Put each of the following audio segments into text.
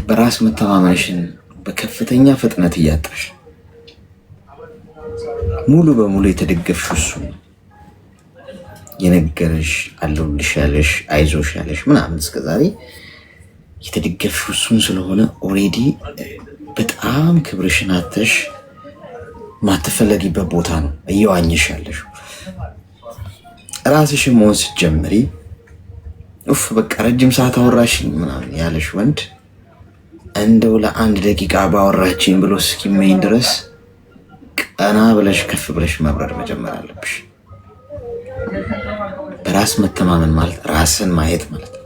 በራስ መተማመንሽን በከፍተኛ ፍጥነት እያጣሽ ሙሉ በሙሉ የተደገፍሽ እሱ የነገረሽ አለሁልሽ ያለሽ አይዞሽ ያለሽ ምናምን እስከዛሬ የተደገፍሽ እሱን ስለሆነ ኦሬዲ በጣም ክብርሽን አተሽ ማትፈለጊበት ቦታ ነው እየዋኘሽ ያለሽ። ራስሽን መሆን ስትጀምሪ ኡፍ በቃ ረጅም ሰዓት አወራሽኝ ምናምን ያለሽ ወንድ እንደው ለአንድ ደቂቃ ባወራችኝ ብሎ እስኪመኝ ድረስ ቀና ብለሽ ከፍ ብለሽ መብረር መጀመር አለብሽ። በራስ መተማመን ማለት ራስን ማየት ማለት ነው።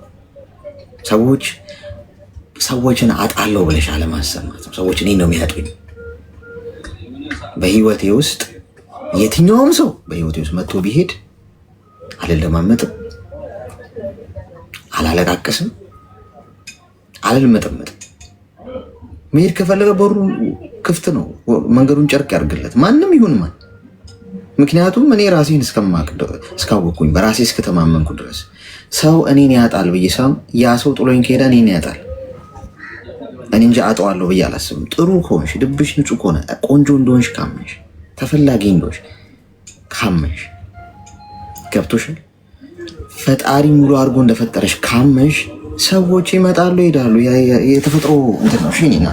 ሰዎችን አጣለው ብለሽ አለማሰብ ማለት ነው። ሰዎች እኔን ነው የሚያጡኝ። በህይወቴ ውስጥ የትኛውም ሰው በህይወቴ ውስጥ መጥቶ ቢሄድ አልለማመጥም፣ አላለቃቀስም፣ አልመጠመጥም። መሄድ ከፈለገ በሩ ክፍት ነው፣ መንገዱን ጨርቅ ያርግለት ማንም ይሁን ማን። ምክንያቱም እኔ ራሴን እስካወቅኩኝ በራሴ እስከተማመንኩ ድረስ ሰው እኔን ያጣል ብዬ ሳም ያ ሰው ጥሎኝ ከሄደ እኔን ያጣል። እኔ እንጂ አጠዋለሁ ብዬ አላስብም። ጥሩ ከሆንሽ፣ ልብሽ ንጹህ ከሆነ፣ ቆንጆ እንደሆንሽ ካመንሽ፣ ተፈላጊ እንደሆንሽ ካመንሽ፣ ገብቶሻል፣ ፈጣሪ ሙሉ አድርጎ እንደፈጠረሽ ካመንሽ ሰዎች ይመጣሉ ይሄዳሉ። የተፈጥሮ እንትን ነው። ሽኒና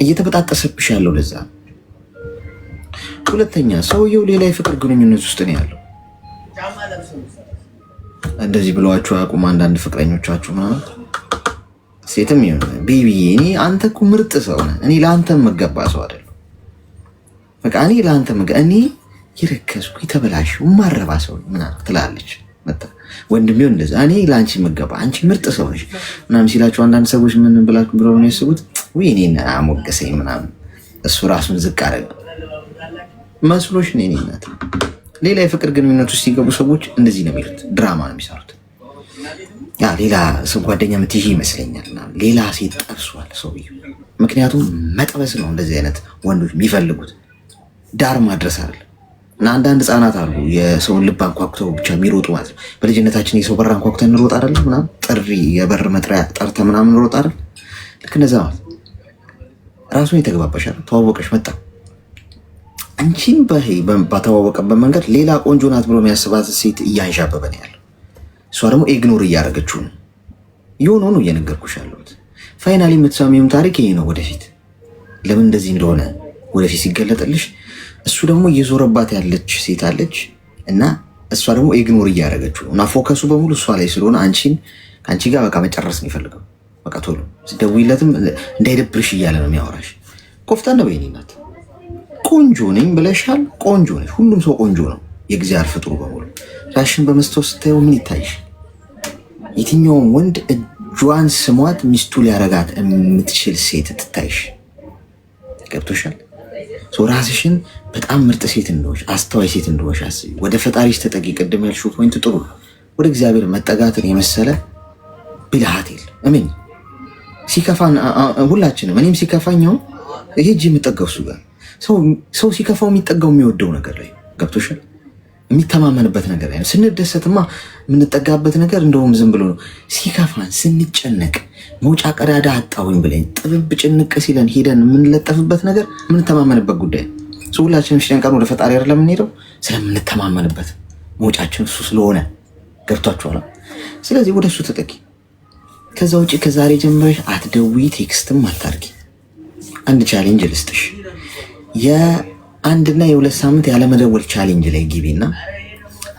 እየተበጣጠሰብሽ ያለው ለዛ። ሁለተኛ ሰውየው ሌላ የፍቅር ግንኙነት ውስጥ ነው ያለው። እንደዚህ ብለዋችሁ አያውቁም አንዳንድ ፍቅረኞቻችሁ ምናምን ሴትም ይሁን ቤቢዬ፣ እኔ አንተ እኮ ምርጥ ሰው ነህ፣ እኔ ለአንተ የምገባ ሰው አይደለም። በቃ እኔ ለአንተ እኔ የረከስኩ የተበላሽው ማረባ ሰው ምናምን ትላለች። ወንድሜው እንደዛ እኔ ለአንቺ የምገባ አንቺ ምርጥ ሰው ነሽ ምናምን ሲላችሁ አንዳንድ ሰዎች ምን ብላችሁ ብለው ነው ያስቡት? ወይ እኔን አሞገሰኝ ምናምን እሱ ራሱን ዝቅ አደረገ መስሎሽ ነው። እኔነት ሌላ የፍቅር ግንኙነት ውስጥ ሲገቡ ሰዎች እንደዚህ ነው የሚሉት፣ ድራማ ነው የሚሰሩት። ያ ሌላ ሰው ጓደኛ ምትይዤ ይመስለኛል ሌላ ሴት ጠብሷል ሰውዬው። ምክንያቱም መጥበስ ነው እንደዚህ አይነት ወንዶች የሚፈልጉት፣ ዳር ማድረስ አይደለም። እና አንዳንድ ህፃናት አሉ የሰውን ልብ አንኳኩተው ብቻ የሚሮጡ ማለት ነው። በልጅነታችን የሰው በር አንኳኩተን እንሮጥ አይደለም ምናምን፣ ጥሪ የበር መጥሪያ ጠርተ ምናምን እንሮጥ አይደል? ልክ እንደዛ ማለት ራሱን የተገባበሻል። ተዋወቀሽ መጣ አንቺን ባተዋወቀበት መንገድ ሌላ ቆንጆ ናት ብሎ የሚያስባት ሴት እያንዣበበ ነው ያለው። እሷ ደግሞ ኢግኖር እያደረገችው ነው። የሆነው ነው እየነገርኩሽ ያለሁት። ፋይናሊ የምትሰሚውም ታሪክ ይሄ ነው። ወደፊት ለምን እንደዚህ እንደሆነ ወደፊት ሲገለጥልሽ እሱ ደግሞ እየዞረባት ያለች ሴት አለች እና እሷ ደግሞ ኢግኖር እያደረገችው እና ፎከሱ በሙሉ እሷ ላይ ስለሆነ ከአንቺ ጋር በቃ መጨረስ ነው የሚፈልገው። በቃ ቶሎ ስደውይለትም እንዳይደብርሽ እያለ ነው የሚያወራሽ። ኮፍታን በይኔ ናት። ቆንጆ ነኝ ብለሻል። ቆንጆ ነሽ። ሁሉም ሰው ቆንጆ ነው፣ የእግዚአብሔር ፍጡሩ በሙሉ። ራሽን በመስታወት ስታየው ምን ይታይሽ? የትኛውም ወንድ እጇን ስሟት ሚስቱ ሊያረጋት የምትችል ሴት ትታይሽ። ገብቶሻል? ራስሽን በጣም ምርጥ ሴት እንደሆንሽ፣ አስተዋይ ሴት እንደሆንሽ አስቢ። ወደ ፈጣሪሽ ተጠጊ። ቅድም ያልሽው ፖይንት ጥሩ ነው። ወደ እግዚአብሔር መጠጋትን የመሰለ ብልሃት የለም። እመኝ። ሲከፋን ሁላችንም፣ እኔም ሲከፋኛው ሄጅ የምጠጋው እሱ ጋር። ሰው ሲከፋው የሚጠጋው የሚወደው ነገር ላይ ገብቶሻል? የሚተማመንበት ነገር ላይ ነው። ስንደሰትማ የምንጠጋበት ነገር እንደውም ዝም ብሎ ነው። ሲከፋን ስንጨነቅ መውጫ ቀዳዳ አጣሁኝ ብለን ጥብብ ጭንቅ ሲለን ሄደን የምንለጠፍበት ነገር የምንተማመንበት ጉዳይ ነው። ሁላችንም ሲጨንቀን ወደ ፈጣሪ አይደለም የምንሄደው፣ ስለምንተማመንበት መውጫችን እሱ ስለሆነ። ገብቷችኋል? ስለዚህ ወደ እሱ ተጠቂ። ከዛ ውጭ ከዛሬ ጀምረሽ አትደውይ፣ ቴክስትም አታርጊ። አንድ ቻሌንጅ ልስጥሽ። የአንድና የሁለት ሳምንት ያለመደወል ቻሌንጅ ላይ ግቢና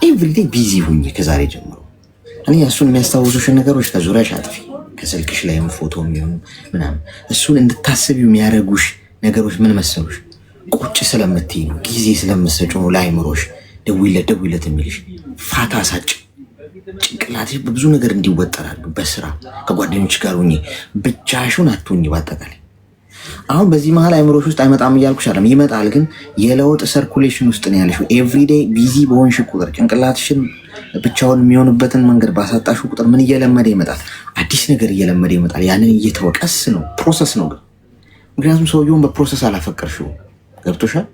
ኤቭሪዴይ ቢዚ ሁኝ ከዛሬ ጀምሮ። እኔ እሱን የሚያስታውሱሽን ነገሮች ከዙሪያሽ አጥፊ። ከስልክሽ ላይም ፎቶ የሚሆኑ ምናምን እሱን እንድታስቢው የሚያደርጉሽ ነገሮች ምን መሰሉሽ? ቁጭ ስለምትይ ነው፣ ጊዜ ስለምትሰጪው ነው። ለአይምሮሽ ደውይለት የሚልሽ ፋታ ሳጭ። ጭንቅላትሽ በብዙ ነገር እንዲወጠራሉ። በስራ ከጓደኞች ጋር ሁኚ፣ ብቻሽን አትሁኚ። በአጠቃላይ አሁን በዚህ መሀል አይምሮሽ ውስጥ አይመጣም እያልኩሽ አይደለም፣ ይመጣል። ግን የለውጥ ሰርኩሌሽን ውስጥ ነው ያለሽው። ኤቭሪዴይ ቢዚ በሆንሽ ቁጥር ጭንቅላትሽን ብቻውን የሚሆንበትን መንገድ ባሳጣሽ ቁጥር ምን እየለመደ ይመጣል? አዲስ ነገር እየለመደ ይመጣል። ያንን እየተወቀስ ነው፣ ፕሮሰስ ነው። ግን ምክንያቱም ሰውየውን በፕሮሰስ አላፈቀርሽው። ገብቶሻል?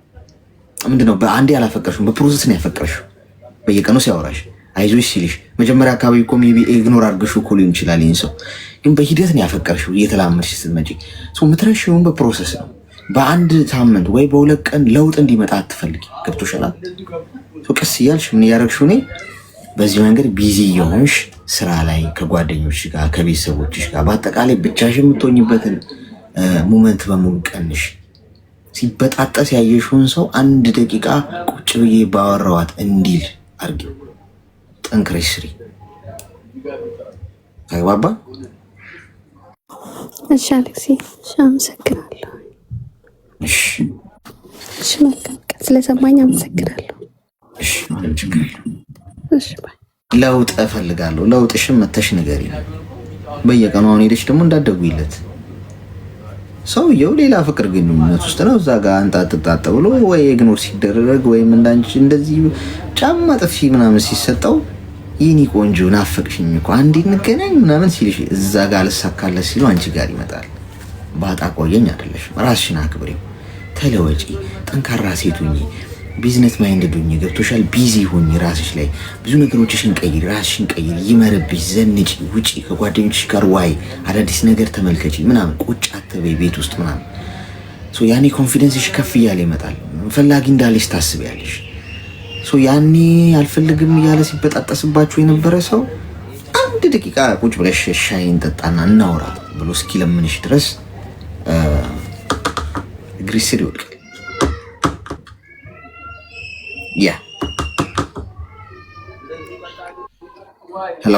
ምንድነው? በአንዴ አላፈቀርሽው፣ በፕሮሰስ ነው ያፈቀርሽው። በየቀኑ ሲያወራሽ አይዞሽ ሲልሽ መጀመሪያ አካባቢ እኮ ሜይ ቢ ኢግኖር አድርገሽው እኮ ሊሆን ይችላል። ይህን ሰው ግን በሂደት ነው ያፈቀርሽው እየተላመድሽ ስትመጪ። የምትረሺውን በፕሮሰስ ነው። በአንድ ሳምንት ወይ በሁለት ቀን ለውጥ እንዲመጣ አትፈልጊ። ገብቶሻል? ቀስ እያልሽ ምን እያደረግሽው ነው። በዚህ መንገድ ቢዚ የሆንሽ ስራ ላይ ከጓደኞች ጋር ከቤተሰቦችሽ ጋር በአጠቃላይ ብቻሽ የምትሆኝበትን ሞመንት በሙሉ ቀንሽ። ሲበጣጠስ ያየሽውን ሰው አንድ ደቂቃ ቁጭ ብዬ ባወራዋት እንዲል አርጊ። ጠንክረሽ ስሪ። ተግባባ? እሺ አሌክሲ፣ እሺ አመሰግናለሁ። እሺ መልካም ቀን። ስለሰማኝ አመሰግናለሁ። እሺ ምንም ችግር የለም። እሺ ባይ። ለውጥ እፈልጋለሁ። ለውጥሽን መተሽ ንገሪኝ። በየቀኑ አሁን ሄደሽ ደግሞ እንዳትደውይለት። ሰውየው ሌላ ፍቅር ግንኙነት ውስጥ ነው። እዛ ጋር አንጣጥጣጥ ብሎ ወይ ኢግኖር ሲደረግ ወይም እንዳንቺ እንደዚህ ጫማ ጥፊ ምናምን ሲሰጠው ይህኒ ቆንጆ ናፈቅሽኝ እኮ አንዴ እንገናኝ ምናምን ሲልሽ እዛ ጋር ልሳካለት ሲሉ አንቺ ጋር ይመጣል። ባጣ ቆየኝ አይደለሽ። ራስሽን አክብሪው፣ ተለወጪ፣ ጠንካራ ሴት ሁኚ፣ ቢዝነስ ማይንድ ሁኚ። ገብቶሻል? ቢዚ ሁኚ፣ ራስሽ ላይ ብዙ ነገሮችሽን ቀይሪ፣ ራስሽን ቀይሪ፣ ይመርብሽ፣ ዘንጪ፣ ውጪ፣ ከጓደኞችሽ ጋር ዋይ፣ አዳዲስ ነገር ተመልከቺ ምናምን። ቁጭ አትበይ ቤት ውስጥ ምናምን። ያኔ ኮንፊደንስሽ ከፍ እያለ ይመጣል። ፈላጊ እንዳለሽ ታስቢያለሽ። ያኔ አልፈልግም እያለ ሲበጣጠስባችሁ የነበረ ሰው አንድ ደቂቃ ቁጭ ብለሽ ሻይ እንጠጣና እናውራ ብሎ እስኪለምንሽ ድረስ እግሪ ስር ይወድቃል። ሄሎ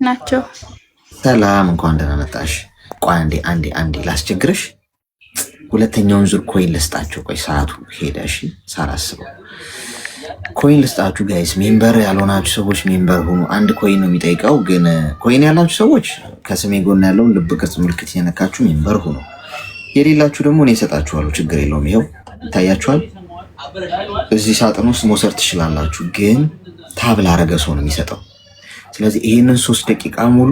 ናቸው። ሰላም፣ እንኳን ደህና መጣሽ። ቆይ አንዴ ላስቸግርሽ። ሁለተኛውን ዙር ኮይን ልስጣችሁ። ቆይ ሰዓቱ ሄደ። እሺ ሳላስበው ኮይን ልስጣችሁ ጋይስ። ሜምበር ያልሆናችሁ ሰዎች ሜምበር ሁኑ። አንድ ኮይን ነው የሚጠይቀው፣ ግን ኮይን ያላችሁ ሰዎች ከስሜ ጎን ያለውን ልብ ቅርጽ ምልክት የነካችሁ ሜምበር ሁኑ። የሌላችሁ ደግሞ እኔ እሰጣችኋለሁ፣ ችግር የለውም። ይኸው ይታያችኋል። እዚህ ሳጥን ውስጥ መውሰድ ትችላላችሁ፣ ግን ታብ ላረገ ሰው ነው የሚሰጠው። ስለዚህ ይህንን 3 ደቂቃ ሙሉ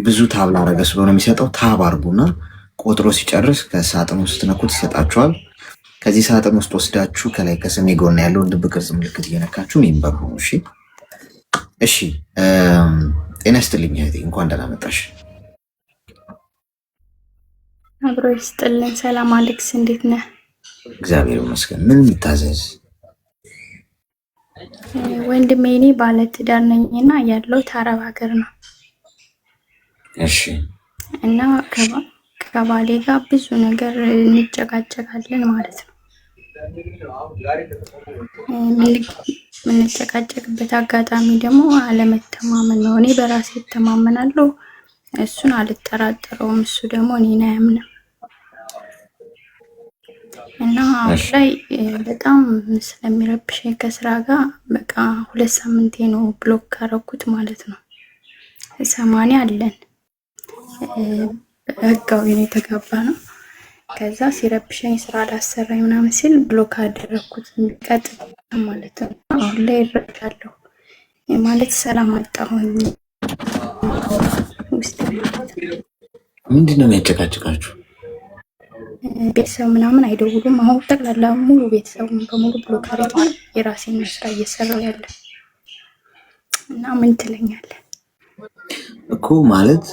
ብዙ ታብ ላረገ ስለሆነ የሚሰጠው ታብ አርጉና ቆጥሮ ሲጨርስ ከሳጥን ውስጥ ነኩት ይሰጣችኋል። ከዚህ ሳጥን ውስጥ ወስዳችሁ ከላይ ከስሜ ጎን ያለውን ልብ ቅርጽ ምልክት እየነካችሁ ሜምበር ሁኑ። እሺ ጤና ይስጥልኝ እህቴ፣ እንኳን ደህና መጣሽ። አብሮ ይስጥልን። ሰላም አሌክስ፣ እንዴት ነህ? እግዚአብሔር ይመስገን። ምን ይታዘዝ? ወንድሜ እኔ ባለትዳር ነኝና ያለሁት አረብ ሀገር ነው። እሺ። እና ከባሌ ጋር ብዙ ነገር እንጨቃጨቃለን ማለት ነው። የምንጨቃጨቅበት አጋጣሚ ደግሞ አለመተማመን ነው። እኔ በራሴ እተማመናለሁ፣ እሱን አልጠራጠረውም። እሱ ደግሞ እኔን አያምንም። እና አሁን ላይ በጣም ስለሚረብሸኝ ከስራ ጋር በቃ 2 ሳምንቴ ነው ብሎክ ካረኩት ማለት ነው። 80 አለን፣ ህጋዊ ነው፣ የተጋባ ነው። ከዛ ሲረብሸኝ ስራ ላሰራኝ ምናምን ሲል ብሎክ አደረኩት ቀጥታ ማለት ነው። አሁን ላይ እረዳለሁ ማለት ሰላም አጣሁኝ ውስጥ። ምንድን ነው የሚያጨቃጭቃችሁ? ቤተሰብ ምናምን አይደውሉም። አሁን ጠቅላላ ሙሉ ቤተሰብ በሙሉ ብሎክ አድርጌ የራሴን ስራ እየሰራሁ ያለ እና ምን ትለኛለህ እኮ ማለት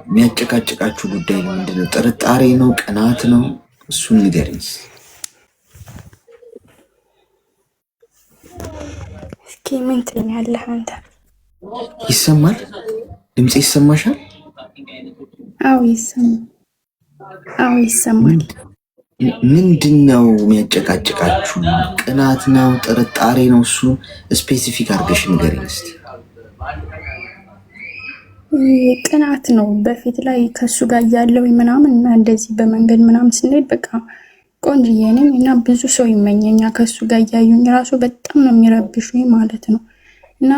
የሚያጨቃጭቃችሁ ጉዳይ ምንድን ነው? ጥርጣሬ ነው? ቅናት ነው? እሱን ንገሪኝ እስኪ። ምን ትለኛለህ አንተ? ይሰማል? ድምፅ ይሰማሻል? አዎ ይሰማል። አዎ ይሰማል። ምንድን ነው የሚያጨቃጭቃችሁ? ቅናት ነው? ጥርጣሬ ነው? እሱ ስፔሲፊክ አድርገሽ ንገሪኝ እስኪ። ቅናት ነው። በፊት ላይ ከሱ ጋር እያለው ምናምን እና እንደዚህ በመንገድ ምናምን ስንሄድ በቃ ቆንጅዬ ነኝ እና ብዙ ሰው ይመኘኛ ከሱ ጋር እያዩኝ ራሱ በጣም ነው የሚረብሹኝ ማለት ነው። እና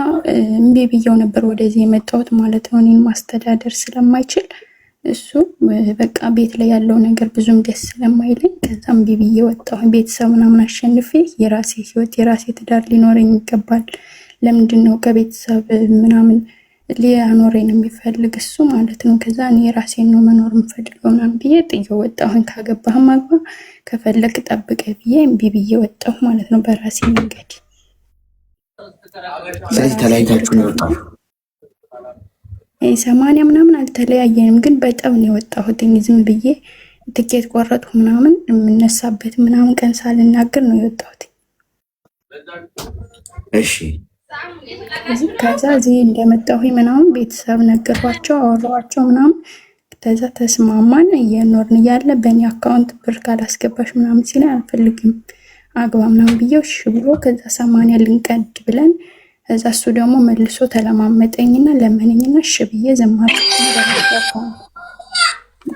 እምቢ ብየው ነበር ወደዚህ የመጣሁት ማለት ነው። እኔን ማስተዳደር ስለማይችል እሱ በቃ ቤት ላይ ያለው ነገር ብዙም ደስ ስለማይለኝ ከዛ እምቢ ብዬ ወጣሁ። ቤተሰብ ምናምን አሸንፌ የራሴ ህይወት የራሴ ትዳር ሊኖረኝ ይገባል። ለምንድን ነው ከቤተሰብ ምናምን ሊያኖረኝ ነው የሚፈልግ እሱ ማለት ነው። ከዛ እኔ የራሴን ነው መኖር የምፈልገው ምናምን ብዬ ጥዬው ወጣሁኝ። ካገባህም አግባ ከፈለግ ጠብቀኝ ብዬ እምቢ ብዬ ወጣሁ ማለት ነው በራሴ መንገድ። ስለዚህ ተለያይታችሁ ነው የወጣችሁ? 80 ምናምን አልተለያየንም፣ ግን በጣም ነው የወጣሁት። ዝም ብዬ ትኬት ቆረጥኩ ምናምን የምነሳበት ምናምን ቀን ሳልናገር ነው የወጣሁት። እሺ ከዛ እዚህ እንደመጣሁ ምናምን ቤተሰብ ነገሯቸው፣ አወራኋቸው ምናምን። ከዛ ተስማማን። እየኖርን እያለ በእኔ አካውንት ብር ካላስገባሽ ምናምን ሲል አልፈልግም አግባ ምናምን ብዬው እሺ ብሎ ከዛ 80 ልንቀድ ብለን ከዛ እሱ ደግሞ መልሶ ተለማመጠኝና ለመነኝና እሺ ብዬ ዘማች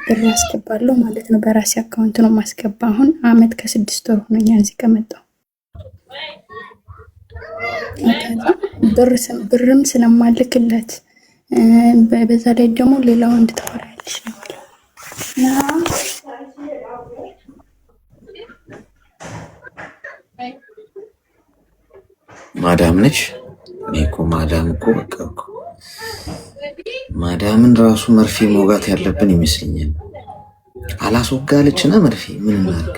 ብር አስገባለሁ ማለት ነው። በራሴ አካውንት ነው ማስገባ። አሁን አመት ከ6 ወር ሆኖኛል እዚህ ከመጣሁ። ብርም ስለማልክለት በዛ ላይ ደግሞ ሌላ ወንድ ታወራለች ነው ማዳም ነች። እኔ እኮ ማዳም እኮ በቃ እኮ ማዳምን ራሱ መርፌ መውጋት ያለብን ይመስለኛል። አላስወጋለችና መርፌ ምን እናድርግ?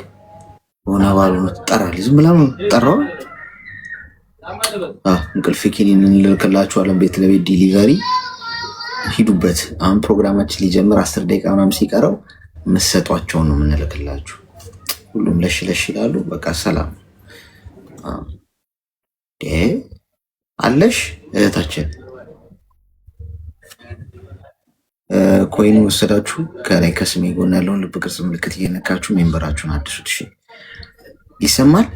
ሆነ ባሉ ትጠራለች። ዝም ብላ ጠራው። እንቅልፍ ኪኒን እንልክላችኋለን ቤት ለቤት ዲሊቨሪ ሂዱበት። አሁን ፕሮግራማችን ሊጀምር 10 ደቂቃ ምናምን ሲቀረው መሰጧቸውን ነው የምንልክላችሁ። ሁሉም ለሽ ለሽ ይላሉ። በቃ ሰላም አለሽ እህታችን። ኮይን ወሰዳችሁ ከላይ ከስሜ ጎን ያለውን ልብ ቅርጽ ምልክት እየነካችሁ ሜምበራችሁን አድሱት። እሺ ይሰማል?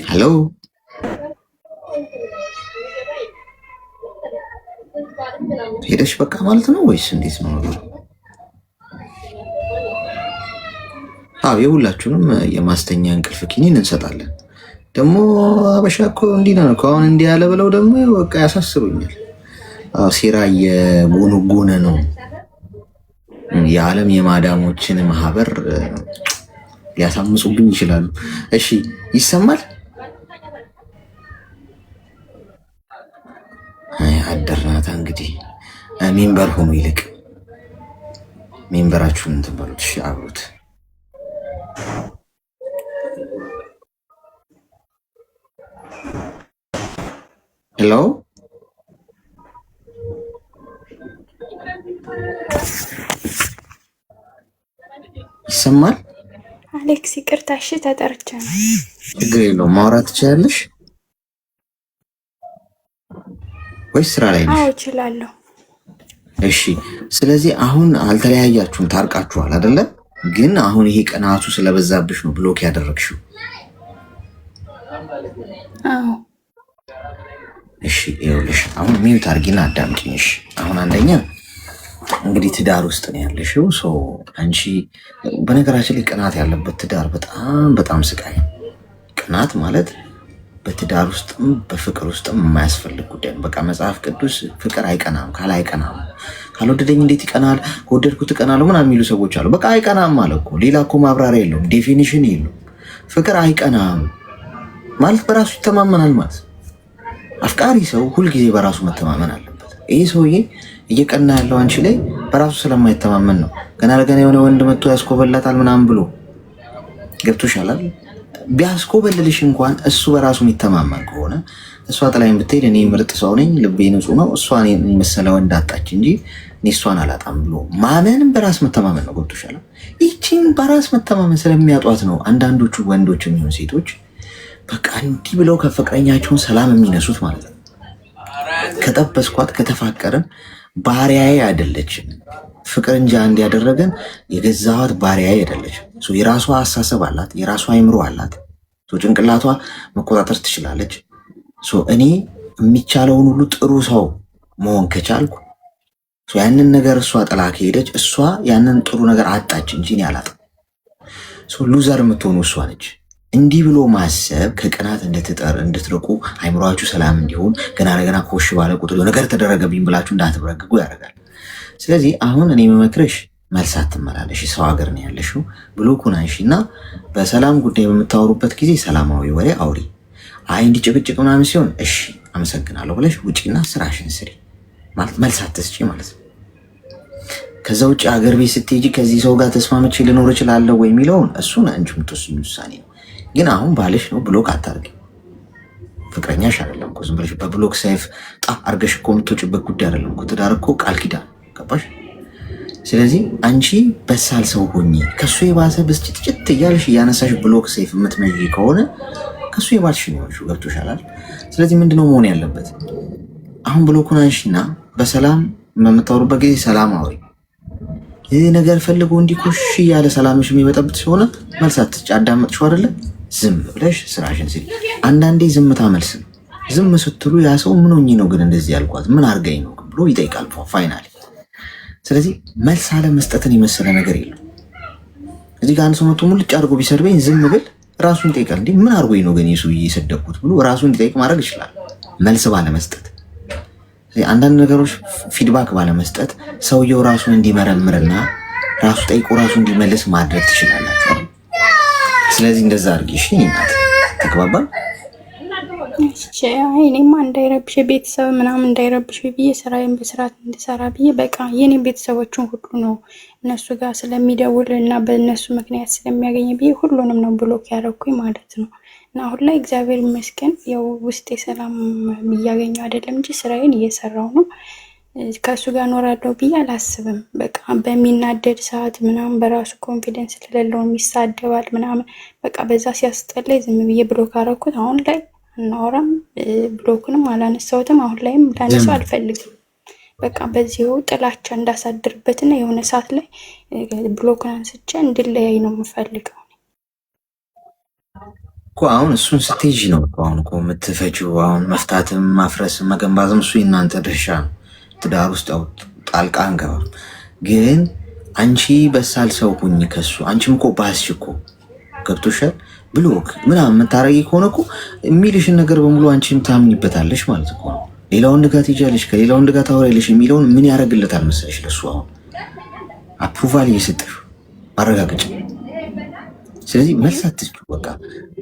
ሄሎ ሄደሽ በቃ ማለት ነው ወይስ እንዴት ነው? የሁላችሁንም የማስተኛ እንቅልፍ ኪኒን እንሰጣለን። ደግሞ አበሻ እኮ እንዲህ ነው እኮ። አሁን እንዲህ ያለ ብለው ደግሞ በቃ ያሳስሩኛል። ሴራ የጎነጎነ ነው። የዓለም የማዳሞችን ማህበር ሊያሳምጹብኝ ይችላሉ። እሺ ይሰማል? አደርናታ እንግዲህ ሜምበር ሆኖ ይልቅ ሜምበራችሁን እንትን በሉት። እሺ አብሩት። ሄሎ ይሰማል? አሌክስ ይቅርታ። እሺ ተጠርቼ ነው። ችግር የለውም። ማውራት ትችላለሽ ወይስ ስራ ላይ ነሽ? አዎ እችላለሁ። እሺ ስለዚህ አሁን አልተለያያችሁም፣ ታርቃችኋል አይደለ? ግን አሁን ይሄ ቅናቱ ስለበዛብሽ ነው ብሎክ ያደረግሽው። አዎ እሺ ይኸውልሽ፣ አሁን ሚዩት አድርጊና አዳምጪኝ። እሺ አሁን አንደኛ እንግዲህ ትዳር ውስጥ ነው ያለሽው። ሰው አንቺ በነገራችን ላይ ቅናት ያለበት ትዳር በጣም በጣም ስቃይ። ቅናት ማለት በትዳር ውስጥም በፍቅር ውስጥም የማያስፈልግ ጉዳይ ነው። በቃ መጽሐፍ ቅዱስ ፍቅር አይቀናም ካለ አይቀናም፣ ካልወደደኝ እንዴት ይቀናል? ከወደድኩት እቀናለሁ ምናምን የሚሉ ሰዎች አሉ። በቃ አይቀናም ማለት እኮ ሌላ እኮ ማብራሪያ የለውም፣ ዴፊኒሽን የለውም። ፍቅር አይቀናም ማለት በራሱ ይተማመናል ማለት። አፍቃሪ ሰው ሁልጊዜ በራሱ መተማመን አለበት። ይህ ሰውዬ እየቀና ያለው አንቺ ላይ በራሱ ስለማይተማመን ነው። ገና ለገና የሆነ ወንድ መጥቶ ያስኮበላታል ምናምን ብሎ ገብቶሻል። ቢያስኮበልልሽ እንኳን እሱ በራሱ የሚተማመን ከሆነ እሷ ጥላኝ ብትሄድ እኔ ምርጥ ሰው ነኝ፣ ልቤ ንጹህ ነው፣ እሷን የመሰለ ወንድ አጣች እንጂ እኔ እሷን አላጣም ብሎ ማመንም በራስ መተማመን ነው። ገብቶሻል። ይህቺን በራስ መተማመን ስለሚያጧት ነው አንዳንዶቹ ወንዶች የሚሆኑ ሴቶች በቃ እንዲህ ብለው ከፍቅረኛቸውን ሰላም የሚነሱት ማለት ነው። ከጠበስኳት ከተፋቀርን ባሪያዬ አይደለችም። ፍቅር እንጂ አንድ ያደረገን የገዛኋት ባሪያዬ አይደለችም። የራሷ አሳሰብ አላት፣ የራሷ አይምሮ አላት። ጭንቅላቷ መቆጣጠር ትችላለች። እኔ የሚቻለውን ሁሉ ጥሩ ሰው መሆን ከቻልኩ ያንን ነገር እሷ ጥላ ከሄደች እሷ ያንን ጥሩ ነገር አጣች እንጂ እኔ አላጣም። ሉዘር የምትሆኑ እሷ ነች። እንዲህ ብሎ ማሰብ ከቅናት እንድትርቁ አይምሯችሁ ሰላም እንዲሆን ገና ለገና ኮሽ ባለ ቁጥር ነገር ተደረገብኝ ብላችሁ እንዳትበረግጉ ያደርጋል። ስለዚህ አሁን እኔ መመክርሽ መልስ አትመላለሽ። ሰው ሀገር ነው ያለሽው። ብሎኩን አንሺ እና በሰላም ጉዳይ በምታወሩበት ጊዜ ሰላማዊ ወሬ አውሪ። አይ እንዲህ ጭቅጭቅ ምናምን ሲሆን እሺ አመሰግናለሁ ብለሽ ውጪና ስራሽን ስሪ ማለት መልስ አትስጪ ማለት ነው። ከዛ ውጭ ሀገር ቤት ስትሄጂ ከዚህ ሰው ጋር ተስማምቼ ልኖር እችላለሁ ወይ የሚለውን እሱን አንቺ የምትወስኚ ውሳኔ ነው። ግን አሁን ባልሽ ነው፣ ብሎክ አታርጊ። ፍቅረኛሽ አይደለም እኮ ዝም ብለሽ በብሎክ ሰይፍ ጣ አርገሽ እኮ የምትወጪበት ጉዳይ አይደለም እኮ። ትዳር እኮ ቃል ኪዳን ገባሽ? ስለዚህ አንቺ በሳል ሰው ሆኚ ከሱ የባሰ ብስጭትጭት እያልሽ እያነሳሽ ብሎክ ሰይፍ የምትመዢ ከሆነ ከሱ የባልሽ ነው ገብቶሻል። ስለዚህ ምንድነው መሆን ያለበት? አሁን ብሎኩን አንሺና በሰላም በምታወሩበት ጊዜ ሰላም አውሪ። ይህ ነገር ፈልጎ እንዲኮሽ እያለ ሰላምሽ የሚበጠብጥ ሲሆነ መልስ አትስጪ። አዳመጥሽው አይደለ? ዝም ብለሽ ስራሽን ስሪ። አንዳንዴ ዝምታ መልስ ነው። ዝም ስትሉ ያ ሰው ምን ሆኜ ነው ግን እንደዚህ ያልኳት ምን አርገኝ ነው ብሎ ይጠይቃል ፋይናሊ። ስለዚህ መልስ አለ መስጠትን የመሰለ ነገር የለም። እዚህ ጋር አንድ ሰው መቶ ሙልጭ አድርጎ ቢሰርበኝ ዝም ብል ራሱን ይጠይቃል። እንዴ ምን አርጎኝ ነው ግን የሰውዬ የሰደብኩት ብሎ ራሱን እንዲጠይቅ ማድረግ ይችላል፣ መልስ ባለመስጠት። አንዳንድ ነገሮች ፊድባክ ባለመስጠት ሰውየው ራሱን እንዲመረምርና ራሱ ጠይቆ ራሱ እንዲመልስ ማድረግ ትችላላችሁ። ስለዚህ እንደዛ አድርጊ። እሺ እናት ተግባባን? እኔማ እንዳይረብሽ ቤተሰብ ምናምን እንዳይረብሽ ብዬ ስራዬን በስርዓት እንድሰራ ብዬ በቃ የኔ ቤተሰቦችን ሁሉ ነው እነሱ ጋር ስለሚደውል እና በእነሱ ምክንያት ስለሚያገኝ ብዬ ሁሉንም ነው ብሎክ ያደረኩኝ ማለት ነው። እና አሁን ላይ እግዚአብሔር ይመስገን ያው ውስጤ ሰላም እያገኘው አይደለም እንጂ ስራዬን እየሰራው ነው። ከእሱ ጋር እኖራለሁ ብዬ አላስብም። በቃ በሚናደድ ሰዓት ምናምን በራሱ ኮንፊደንስ ስለሌለው የሚሳደባል ምናምን በቃ በዛ ሲያስጠላኝ ዝም ብዬ ብሎክ አደረኩት። አሁን ላይ እናወራም፣ ብሎክንም አላነሳሁትም። አሁን ላይም ላነሳው አልፈልግም። በቃ በዚሁ ጥላቻ እንዳሳድርበትና የሆነ ሰዓት ላይ ብሎክን አንስቼ እንድለያይ ነው የምፈልገው እኮ። አሁን እሱን ስትሄጂ ነው አሁን እኮ የምትፈጂው። አሁን መፍታትም ማፍረስም መገንባትም እሱ የእናንተ ድርሻ ነው። ትዳር ውስጥ ያው ጣልቃ አንገባም። ግን አንቺ በሳል ሰው ሁኝ ከሱ። አንቺም እኮ ባስሽ እኮ ገብቶሻል። ብሎክ ምናምን የምታረጊ ከሆነ እኮ የሚልሽን ነገር በሙሉ አንቺም ታምኝበታለሽ ማለት እኮ ነው። ሌላ ወንድ ጋር ትሄጃለሽ፣ ከሌላ ወንድ ጋር ታወሪያለሽ የሚለውን ምን ያደርግለታል መሰለሽ? ለሱ አሁን አፕሩቫል እየሰጠሽ ማረጋገጫ። ስለዚህ መልስ አትስጪው በቃ።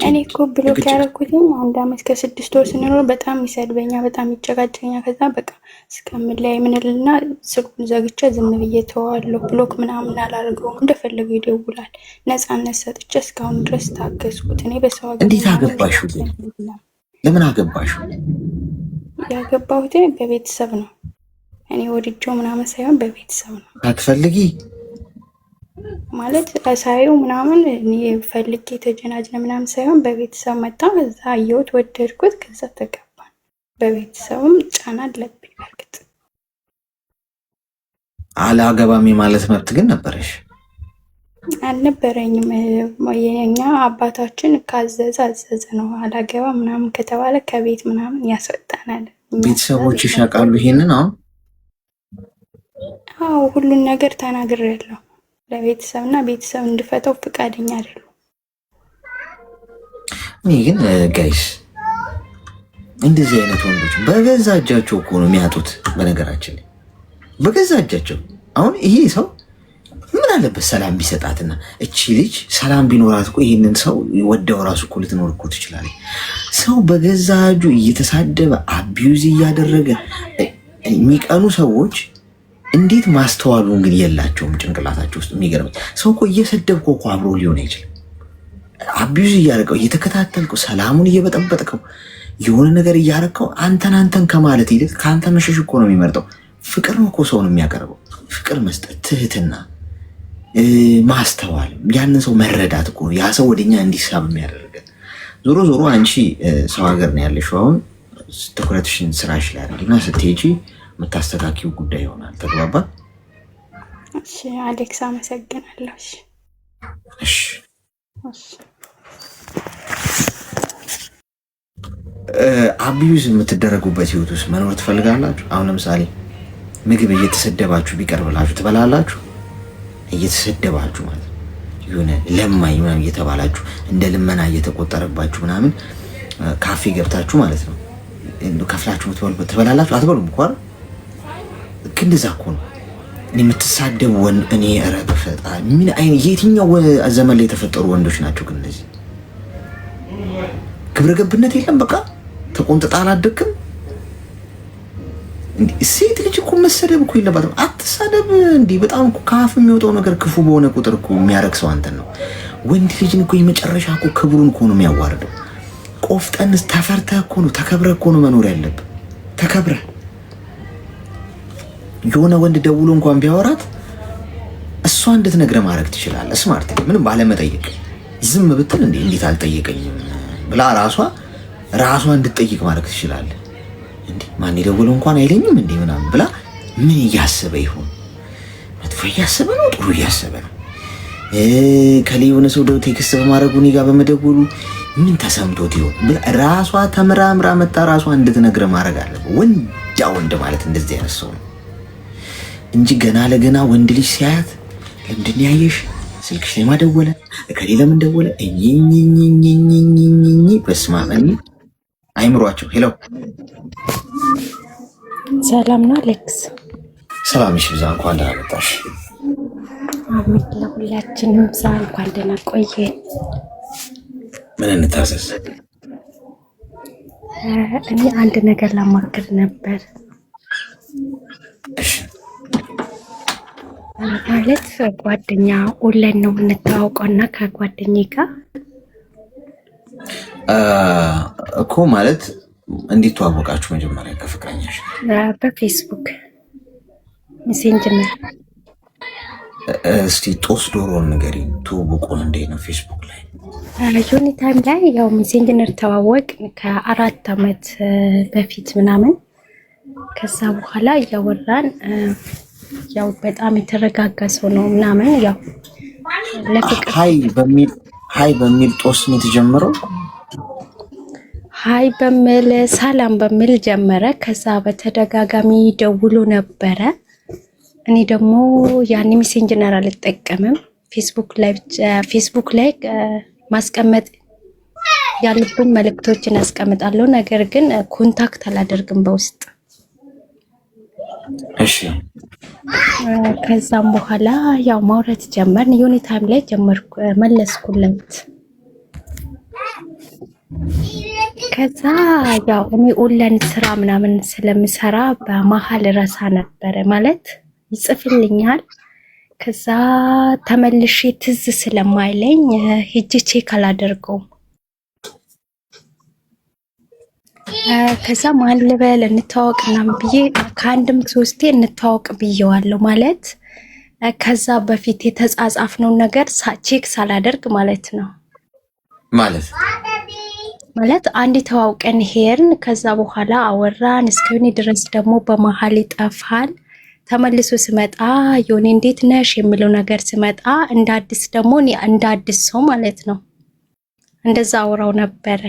እኔ እኮ ብሎክ ያደረኩትኝ 1 ዓመት ከ6 ወር ስንኖር በጣም ይሰድበኛል፣ በጣም ይጨቃጨኛል። ከዛ በቃ እስከምንለያይ ምንልና ስልኩን ዘግቼ ዝም ብዬ ተዋለሁ። ብሎክ ምናምን አላደርገውም፣ እንደፈለገው ይደውላል። ነፃነት ሰጥቼ እስካሁን ድረስ ታገዝኩት። እኔ በሰው እንዴት አገባሹ? ለምን አገባሹ? ያገባሁት በቤተሰብ ነው። እኔ ወድጄው ምናምን ሳይሆን በቤተሰብ ነው። አትፈልጊ ማለት ሳየው ምናምን እኔ ፈልጌ ተጀናጅነ ምናምን ሳይሆን በቤተሰብ መጣ። እዛ አየሁት፣ ወደድኩት፣ ከዛ ተገባን። በቤተሰብም ጫና አለብኝ። በርግጥ አላገባም ማለት መብት ግን ነበረሽ? አልነበረኝም። የኛ አባታችን ካዘዘ አዘዘ ነው። አላገባ ምናምን ከተባለ ከቤት ምናምን ያስወጣናል። ቤተሰቦችሽ ያውቃሉ ይሄንን? አዎ ሁሉን ነገር ተናግሬያለሁ ለቤተሰብና ቤተሰብ እንድፈተው ፍቃደኛ አይደሉም። እኔ ግን ጋይስ እንደዚህ አይነት ወንዶች በገዛ እጃቸው እኮ ነው የሚያጡት። በነገራችን ላይ በገዛ እጃቸው። አሁን ይሄ ሰው ምን አለበት ሰላም ቢሰጣትና እቺ ልጅ ሰላም ቢኖራት እኮ ይሄንን ሰው ወደው ራሱ እኮ ልትኖር እኮ ትችላለች። ሰው በገዛ እጁ እየተሳደበ አቢዩዝ እያደረገ የሚቀኑ ሰዎች እንዴት ማስተዋሉ እንግዲህ የላቸውም ጭንቅላታቸው ውስጥ። የሚገርመኝ ሰው እኮ እየሰደብከው እኮ አብሮ ሊሆን አይችልም። አቢዩዝ እያደረገው እየተከታተልከው ሰላሙን እየበጠበጥከው የሆነ ነገር እያረከው አንተን ከማለት ይልቅ ከአንተ መሸሽ እኮ ነው የሚመርጠው። ፍቅር ነው እኮ ሰውን የሚያቀርበው። ፍቅር መስጠት፣ ትህትና፣ ማስተዋል፣ ያንን ሰው መረዳት እኮ ያ ሰው ወደኛ እንዲሳብ የሚያደርገን። ዞሮ ዞሮ አንቺ ሰው ሀገር ነው ያለሽው። አሁን ትኩረትሽን ስራሽ ላይ አድርጊና ስትሄጂ የምታስተካኪው ጉዳይ ይሆናል። ተግባባን? እሺ አሌክስ አመሰግናለሁ። እሺ አቢዩዝ የምትደረጉበት ህይወት ውስጥ መኖር ትፈልጋላችሁ? አሁን ለምሳሌ ምግብ እየተሰደባችሁ ቢቀርብላችሁ ትበላላችሁ? እየተሰደባችሁ ማለት የሆነ ለማኝ ምናምን እየተባላችሁ እንደ ልመና እየተቆጠረባችሁ ምናምን ካፌ ገብታችሁ ማለት ነው ከፍላችሁ የምትበሉበት ትበላላችሁ? አትበሉም እኮ አይደል? እንደዛ እኮ ነው የምትሳደቡ ወንድ። እኔ ኧረ በፈጣሪ ምን አይነት የትኛው ዘመን ላይ የተፈጠሩ ወንዶች ናቸው ግን እነዚህ? ግብረ ገብነት የለም። በቃ ተቆንጥጣ አላደግም። ሴት ልጅ እኮ መሰደብ እኮ የለባትም። አትሳደብ እንዴ! በጣም እኮ ከአፍ የሚወጣው ነገር ክፉ በሆነ ቁጥር እኮ የሚያረክሰው አንተን ነው። ወንድ ልጅን እኮ የመጨረሻ እኮ ክብሩን እኮ ነው የሚያዋርደው። ቆፍጠንስ ተፈርተህ እኮ ነው ተከብረህ እኮ ነው መኖር ያለብህ። ተከብረህ የሆነ ወንድ ደውሎ እንኳን ቢያወራት እሷ እንድትነግረህ ማድረግ ትችላለህ። ስማርት ምንም ባለመጠየቅ ዝም ብትል እንዴት አልጠየቀኝም ብላ ራሷ እንድትጠይቅ ማድረግ ትችላለህ። እንዴ ማን የደወለው እንኳን አይለኝም እንዴ ምናምን ብላ ምን እያሰበ ይሆን? መጥፎ እያሰበ ነው? ጥሩ እያሰበ ነው? ከላይ የሆነ ሰው ደው ቴክስት በማድረጉ እኔ ጋር በመደወሉ ምን ተሰምቶት ይሆን ብላ ራሷ ተመራምራ መጣ ራሷ እንድትነግረህ ማድረግ አለበት። ወንድ ማለት እንደዚህ አይነት ሰው ነው እንጂ ገና ለገና ወንድ ልጅ ሲያያት ለምንድን ያየሽ ስልክሽ ላይ ማደወለ ከሌ ለምን ደወለ በስማመኒ አይምሯቸው። ሄሎ ሰላም ነው አሌክስ? ሰላም ይብዛ። እንኳን ደህና መጣሽ። አሜን። ለሁላችንም እንኳን ደህና ቆየ። ምን እንታዘዝ? እኔ አንድ ነገር ላማክር ነበር። እሺ። ማለት ጓደኛ ኦንላይን ነው የምንተዋወቀውና ከጓደኛዬ ጋር እኮ ማለት እንዴት ተዋወቃችሁ? መጀመሪያ ከፍቅረኛሽ? በፌስቡክ ሜሴንጀር። እስቲ ጦስ ዶሮን ንገሪኝ፣ ትውውቁን እንዴት ነው? ፌስቡክ ላይ ዩኒ ታይም ላይ ያው ሜሴንጀር ተዋወቅ ከ4 ዓመት በፊት ምናምን። ከዛ በኋላ እያወራን ያው በጣም የተረጋጋ ሰው ነው ምናምን። ያው ለፍቅር ሀይ በሚል ጦስ ነው የተጀመረው። ሀይ በሚል ሰላም በሚል ጀመረ። ከዛ በተደጋጋሚ ደውሎ ነበረ። እኔ ደግሞ ያን ሜሴንጀር አልጠቀምም። ፌስቡክ ላይ ማስቀመጥ ያሉብኝ መልእክቶችን አስቀምጣለሁ። ነገር ግን ኮንታክት አላደርግም በውስጥ። እሺ። ከዛም በኋላ ያው ማውራት ጀመርን። ዩኒ ታይም ላይ ጀመርኩ መለስኩለት። ከዛ ያው እኔ ኦንላይን ስራ ምናምን ስለምሰራ በመሀል ረሳ ነበረ ማለት ይጽፍልኛል። ከዛ ተመልሼ ትዝ ስለማይለኝ ሄጄ ቼክ አላደርገውም። ከዛ ማን ልበል እንተዋወቅ ምናምን ብዬ ከአንድም 3 እንተዋወቅ ብዬዋለሁ ማለት ከዛ በፊት የተጻጻፍነው ነገር ቼክ ሳላደርግ ማለት ነው። ማለት አንድ ተዋውቀን ሄርን። ከዛ በኋላ አወራን እስከሆነ ድረስ ደግሞ በመሀል ይጠፋል። ተመልሶ ስመጣ ዮኒ እንዴት ነሽ የሚለው ነገር ስመጣ እንደ አዲስ ደግሞ እንደ አዲስ ሰው ማለት ነው እንደዛ አወራው ነበረ።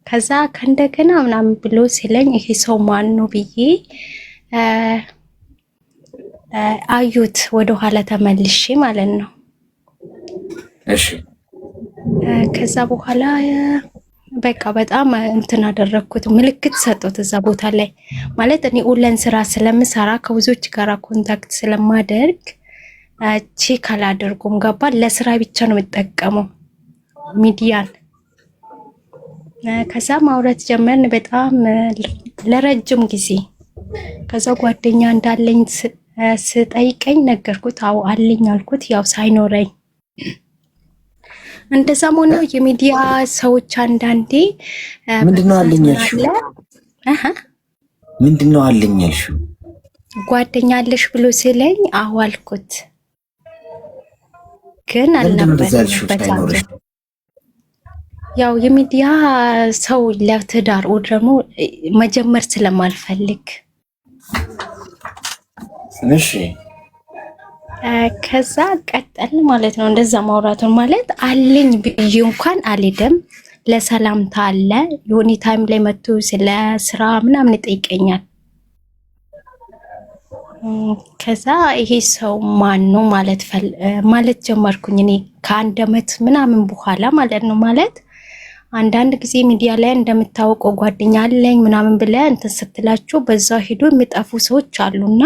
ከዛ ከእንደገና ምናምን ብሎ ሲለኝ ይሄ ሰው ማን ነው ብዬ አዩት ወደኋላ ተመልሼ ማለት ነው። እሺ። ከዛ በኋላ በቃ በጣም እንትን አደረኩት፣ ምልክት ሰጠሁት እዛ ቦታ ላይ ማለት እኔ ኦንላይን ስራ ስለምሰራ ከብዙዎች ጋር ኮንታክት ስለማደርግ ቼክ አላደርጉም። ገባ? ለስራ ብቻ ነው የምጠቀመው ሚዲያን። ከዛ ማውራት ጀመርን በጣም ለረጅም ጊዜ። ከዛ ጓደኛ እንዳለኝ ስጠይቀኝ ነገርኩት። አዎ አለኝ አልኩት፣ ያው ሳይኖረኝ እንደዛም ሆኖ የሚዲያ ሰዎች አንዳንዴ ምንድነው አለኝ ያልሽው? ምንድነው አለኝ ያልሽው? ጓደኛ አለሽ ብሎ ሲለኝ አዎ አልኩት፣ ግን አልነበረም። ያው የሚዲያ ሰው ለትዳር ደግሞ መጀመር ስለማልፈልግ እሺ። ከዛ ቀጠል ማለት ነው እንደዛ ማውራቱን ማለት አለኝ ብዬ እንኳን አልሄድም። ለሰላምታ አለ ዩኒ ታይም ላይ መጥቶ ስለ ስራ ምናምን ይጠይቀኛል። ከዛ ይሄ ሰው ማን ነው ማለት ጀመርኩኝ እኔ ከ1 ዓመት ምናምን በኋላ ማለት ነው። ማለት አንዳንድ ጊዜ ሚዲያ ላይ እንደምታወቀው ጓደኛ አለኝ ምናምን ብለህ እንትን ስትላቸው በዛው ሄዶ የሚጠፉ ሰዎች አሉና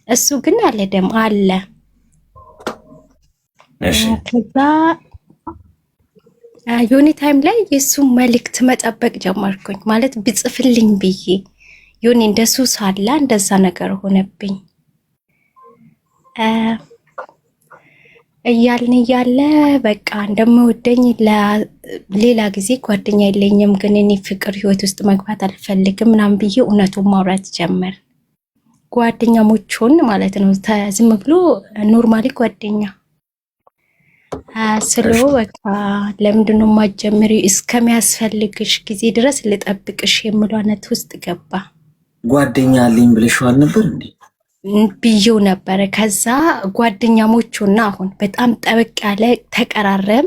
እሱ ግን አልሄደም አለ። ከዛ ዩኒ ታይም ላይ የሱ መልእክት መጠበቅ ጀመርኩኝ ማለት ብጽፍልኝ ብዬ ዮኒ እንደሱ ሳላ እንደዛ ነገር ሆነብኝ እያልን እያለ በቃ እንደምወደኝ ሌላ ጊዜ ጓደኛ የለኝም ግን እኔ ፍቅር ህይወት ውስጥ መግባት አልፈልግም ምናምን ብዬ እውነቱን ማውራት ጀመር። ጓደኛሞቹን ማለት ነው ዝም ብሎ ኖርማሊ ጓደኛ ስለው በቃ ለምንድነው ማጀምሪ እስከሚያስፈልግሽ ጊዜ ድረስ ልጠብቅሽ የሚለው አይነት ውስጥ ገባ። ጓደኛ አለኝ ብለሽዋል ነበር እንዴ? ብዬው ነበረ። ከዛ ጓደኛሞቹና አሁን በጣም ጠበቅ ያለ ተቀራረም።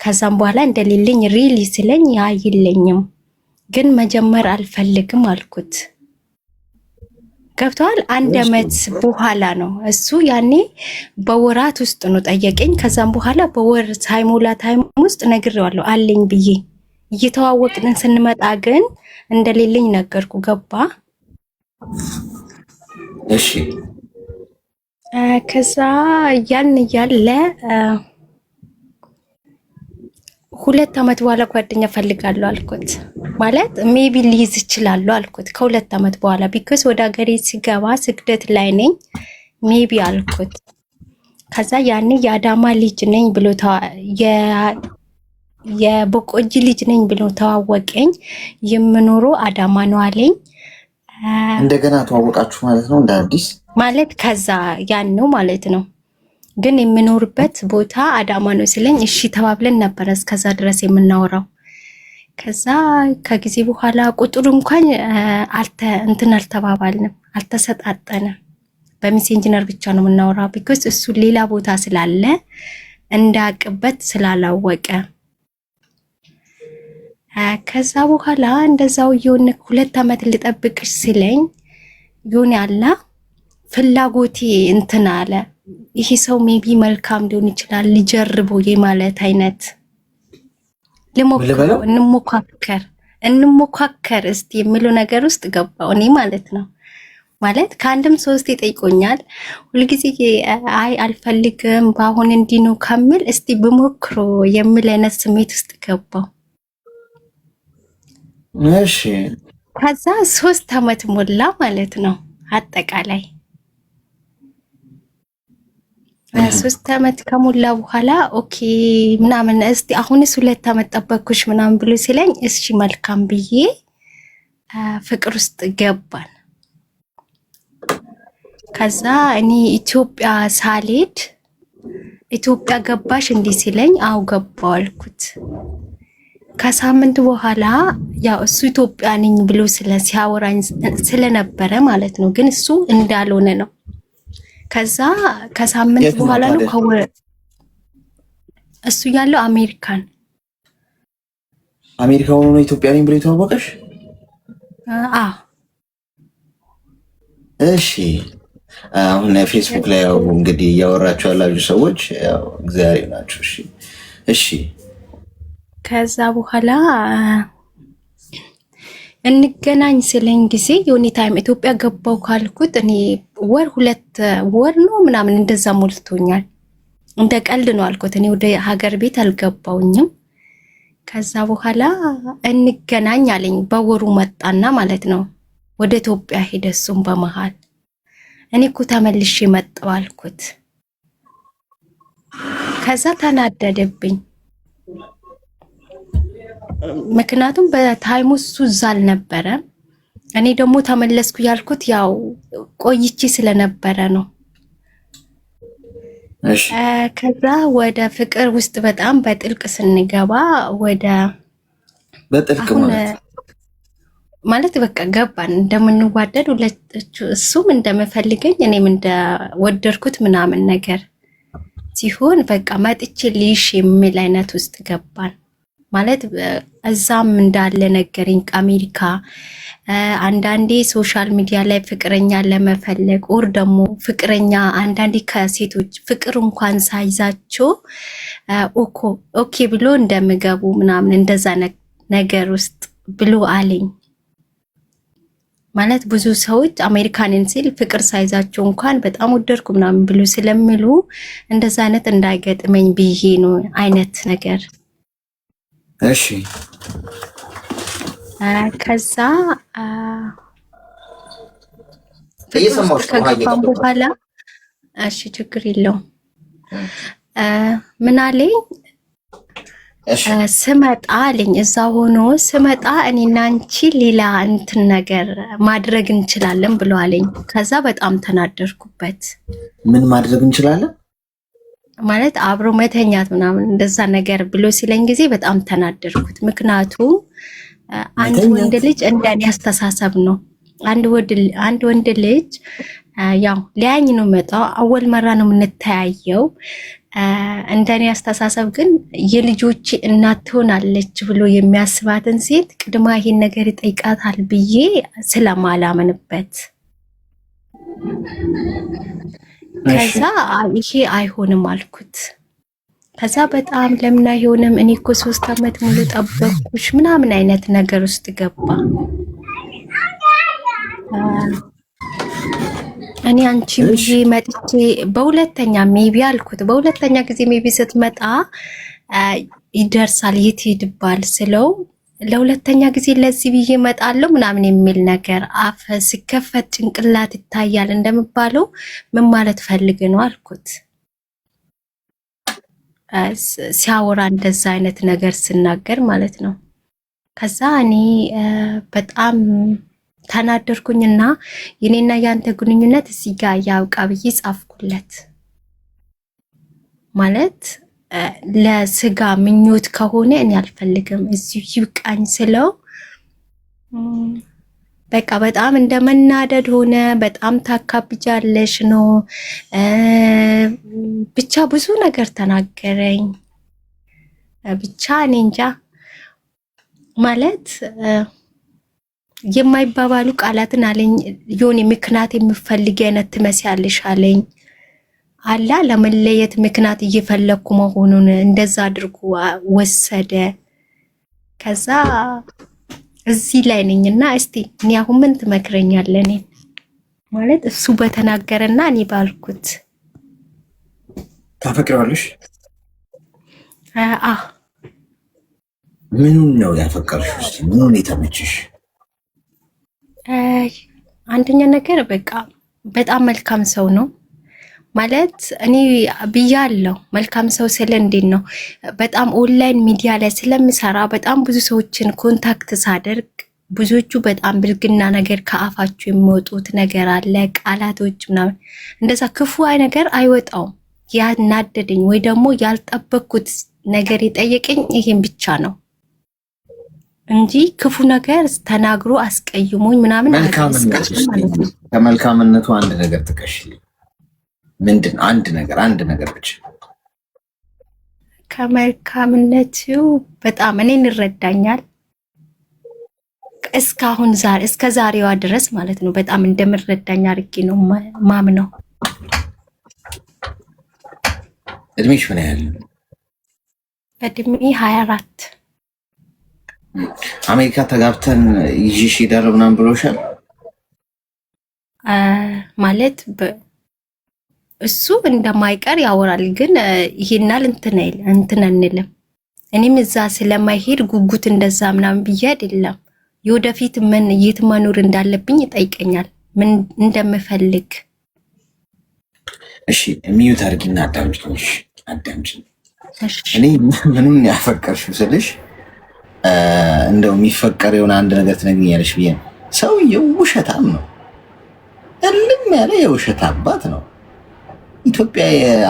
ከዛም በኋላ እንደሌለኝ ሪሊ ስለኝ ያ ይለኝም ግን መጀመር አልፈልግም አልኩት። ገብቷል። 1 አመት በኋላ ነው እሱ ያኔ በወራት ውስጥ ነው ጠየቀኝ። ከዛም በኋላ በወር ሳይሞላ ታይም ውስጥ ነግሬዋለሁ አለኝ ብዬ። እየተዋወቅን ስንመጣ ግን እንደሌለኝ ነገርኩ። ገባ? እሺ። ከዛ ያን ያለ 2 አመት በኋላ ጓደኛ ፈልጋለሁ አልኩት። ማለት ሜቢ ሊይዝ ይችላል አልኩት ከ2 አመት በኋላ ቢኮዝ ወደ ሀገሬ ሲገባ ስግደት ላይ ነኝ ሜቢ አልኩት። ከዛ ያኔ የአዳማ ልጅ ነኝ ብሎ የቦቆጂ ልጅ ነኝ ብሎ ተዋወቀኝ። የምኖረው አዳማ ነው አለኝ። እንደገና ተዋወቃችሁ ማለት ነው እንደ አዲስ ማለት ከዛ ያን ነው ማለት ነው። ግን የምኖርበት ቦታ አዳማ ነው ስለኝ እሺ ተባብለን ነበር እስከዛ ድረስ የምናወራው። ከዛ ከጊዜ በኋላ ቁጥሩ እንኳን አልተባባልንም፣ አልተሰጣጠንም። በሜሴንጀር ብቻ ነው የምናወራው ቢኮዝ እሱ ሌላ ቦታ ስላለ እንዳቅበት ስላላወቀ። ከዛ በኋላ እንደዛው የሆነ 2 አመት ልጠብቅሽ ሲለኝ የሆነ ያለ ፍላጎቴ እንትን አለ። ይሄ ሰው ሜቢ መልካም ሊሆን ይችላል ልጀርበው የማለት አይነት ልሞክረው እንሞካከር እስቲ የሚለው ነገር ውስጥ ገባው እኔ ማለት ነው። ማለት ከአንድም 3 ይጠይቆኛል ሁልጊዜ አይ አልፈልግም ባሁን እንዲህ ነው ከሚል እስቲ ብሞክሮ የሚል አይነት ስሜት ውስጥ ገባው። እሺ ከዛ 3 አመት ሞላ ማለት ነው አጠቃላይ 3 አመት ከሞላ በኋላ ኦኬ ምናምን እስቲ አሁንስ 2 አመት ጠበቅኩሽ ምናምን ብሎ ሲለኝ እሺ መልካም ብዬ ፍቅር ውስጥ ገባን። ከዛ እኔ ኢትዮጵያ ሳልሄድ ኢትዮጵያ ገባሽ እንዲህ ሲለኝ አው ገባው አልኩት። ከሳምንት በኋላ ያው እሱ ኢትዮጵያ ነኝ ብሎ ሲያወራኝ ስለነበረ ማለት ነው ግን እሱ እንዳልሆነ ነው። ከዛ ከሳምንት በኋላ ነው እሱ ያለው አሜሪካ ሆኖ ነው ኢትዮጵያ ነኝ ብሎ የተዋወቀሽ? እሺ አሁን ፌስቡክ ላይ ያው እንግዲህ እያወራችሁ ያላችሁ ሰዎች ያው እግዚአብሔር ናችሁ። እሺ ከዛ በኋላ እንገናኝ ስለኝ ጊዜ የሆነ ታይም ኢትዮጵያ ገባው ካልኩት እኔ 2 ወር ነው ምናምን እንደዛ ሞልቶኛል። እንደ ቀልድ ነው አልኩት። እኔ ወደ ሀገር ቤት አልገባውኝም። ከዛ በኋላ እንገናኝ አለኝ። በወሩ መጣና ማለት ነው ወደ ኢትዮጵያ ሄደ። እሱም በመሃል እኔ እኮ ተመልሼ መጣሁ አልኩት። ከዛ ተናደደብኝ። ምክንያቱም በታይሙ እሱ እዛ አልነበረም። እኔ ደግሞ ተመለስኩ ያልኩት ያው ቆይቼ ስለነበረ ነው። እሺ ከዛ ወደ ፍቅር ውስጥ በጣም በጥልቅ ስንገባ በጥልቅ ማለት በቃ ገባን እንደምንዋደድ እሱም እንደምፈልገኝ እኔም እንደወደድኩት ምናምን ነገር ሲሆን በቃ መጥቼ ልይሽ የሚል አይነት ውስጥ ገባን። ማለት እዛም እንዳለ ነገርኝ ከአሜሪካ። አንዳንዴ ሶሻል ሚዲያ ላይ ፍቅረኛ ለመፈለግ ኦር ደግሞ ፍቅረኛ አንዳንዴ ከሴቶች ፍቅር እንኳን ሳይዛቸው ኦኬ ብሎ እንደምገቡ ምናምን እንደዛ ነገር ውስጥ ብሎ አለኝ። ማለት ብዙ ሰዎች አሜሪካንን ሲል ፍቅር ሳይዛቸው እንኳን በጣም ወደድኩ ምናምን ብሎ ስለሚሉ እንደዛ አይነት እንዳይገጥመኝ ብዬ ነው አይነት ነገር። እሺ ከዛ ከገባን በኋላ እሺ ችግር የለውም ምን አለኝ ስመጣ አለኝ እዛ ሆኖ ስመጣ እኔና አንቺ ሌላ እንትን ነገር ማድረግ እንችላለን ብሎ አለኝ። ከዛ በጣም ተናደርኩበት። ምን ማድረግ እንችላለን ማለት አብሮ መተኛት ምናምን እንደዛ ነገር ብሎ ሲለኝ ጊዜ በጣም ተናደርኩት። ምክንያቱም አንድ ወንድ ልጅ እንደኔ አስተሳሰብ ነው። አንድ ወንድ ልጅ ያው ሊያኝ ነው መጣው አወል መራ ነው የምንተያየው። እንደኔ አስተሳሰብ ግን የልጆች እናት ትሆናለች ብሎ የሚያስባትን ሴት ቅድማ ይሄን ነገር ይጠይቃታል ብዬ ስለማላመንበት ከዛ ይሄ አይሆንም አልኩት። ከዛ በጣም ለምን አይሆንም እኔ እኮ 3 አመት ሙሉ ጠበቅኩሽ ምናምን አይነት ነገር ውስጥ ገባ። እኔ አንቺ ብዬ መጥቼ በሁለተኛ ሜቢ አልኩት። በሁለተኛ ጊዜ ሜቢ ስትመጣ ይደርሳል የት ሄድባል ስለው ለሁለተኛ ጊዜ ለዚህ ብዬ እመጣለሁ ምናምን የሚል ነገር አፍ ሲከፈት ጭንቅላት ይታያል እንደምባለው ምን ማለት ፈልግ ነው አልኩት። ሲያወራ እንደዛ አይነት ነገር ስናገር ማለት ነው። ከዛ እኔ በጣም ተናደርኩኝና የኔና ያንተ ግንኙነት እዚህ ጋር ያውቃ ብዬ ጻፍኩለት። ማለት ለስጋ ምኞት ከሆነ እኔ አልፈልግም እዚሁ ይብቃኝ ስለው በቃ በጣም እንደመናደድ ሆነ። በጣም ታካብጃለሽ ነው ብቻ ብዙ ነገር ተናገረኝ። ብቻ እኔ እንጃ ማለት የማይባባሉ ቃላትን አለኝ። የሆነ ምክንያት የምፈልግ አይነት ትመስያለሽ አለኝ። አላ ለመለየት ምክንያት እየፈለኩ መሆኑን እንደዛ አድርጎ ወሰደ። ከዛ እዚህ ላይ ነኝና እስቲ እኔ አሁን ምን ትመክረኛለህ? እኔ ማለት እሱ በተናገረና እኔ ባልኩት ታፈቅረዋለሽ? ምኑን ነው ያፈቀርሽው? ምኑን የተመችሽ? አንደኛ ነገር በቃ በጣም መልካም ሰው ነው ማለት እኔ ብያለሁ። መልካም ሰው ስለ እንዴት ነው በጣም ኦንላይን ሚዲያ ላይ ስለምሰራ በጣም ብዙ ሰዎችን ኮንታክት ሳደርግ ብዙዎቹ በጣም ብልግና ነገር ከአፋቸው የሚወጡት ነገር አለ፣ ቃላቶች ምናምን እንደዛ ክፉ ነገር አይወጣውም። ያናደደኝ ወይ ደግሞ ያልጠበቅኩት ነገር የጠየቀኝ ይሄን ብቻ ነው እንጂ ክፉ ነገር ተናግሮ አስቀይሞኝ ምናምን ከመልካምነቱ አንድ ነገር ጥቀሽልኝ። ምንድን አንድ ነገር ብቻ? ከመልካምነቱ በጣም እኔን ይረዳኛል። እስከ ዛሬዋ ድረስ ማለት ነው በጣም እንደምረዳኝ አድርጌ ነው ማምነው። እድሜሽ ምን ያህል? እድሜ 24። አሜሪካ ተጋብተን ይዤሽ ሄዳለሁ ምናምን ብሎሻል? ማለት እሱ እንደማይቀር ያወራል፣ ግን ይሄናል እንትን አንልም። እኔም እዛ ስለማይሄድ ጉጉት እንደዛ ምናምን ብዬ አይደለም። የወደፊት ምን የት መኖር እንዳለብኝ ይጠይቀኛል፣ ምን እንደምፈልግ። እሺ ሚዩት አድርጊና አዳምጪኝ። እኔ ምንም ያፈቀርሽው ስልሽ እንደው የሚፈቀር የሆነ አንድ ነገር ትነግሪኛለሽ ብዬ ነው። ሰውየው ውሸታም ነው፣ እልም ያለ የውሸት አባት ነው። ኢትዮጵያ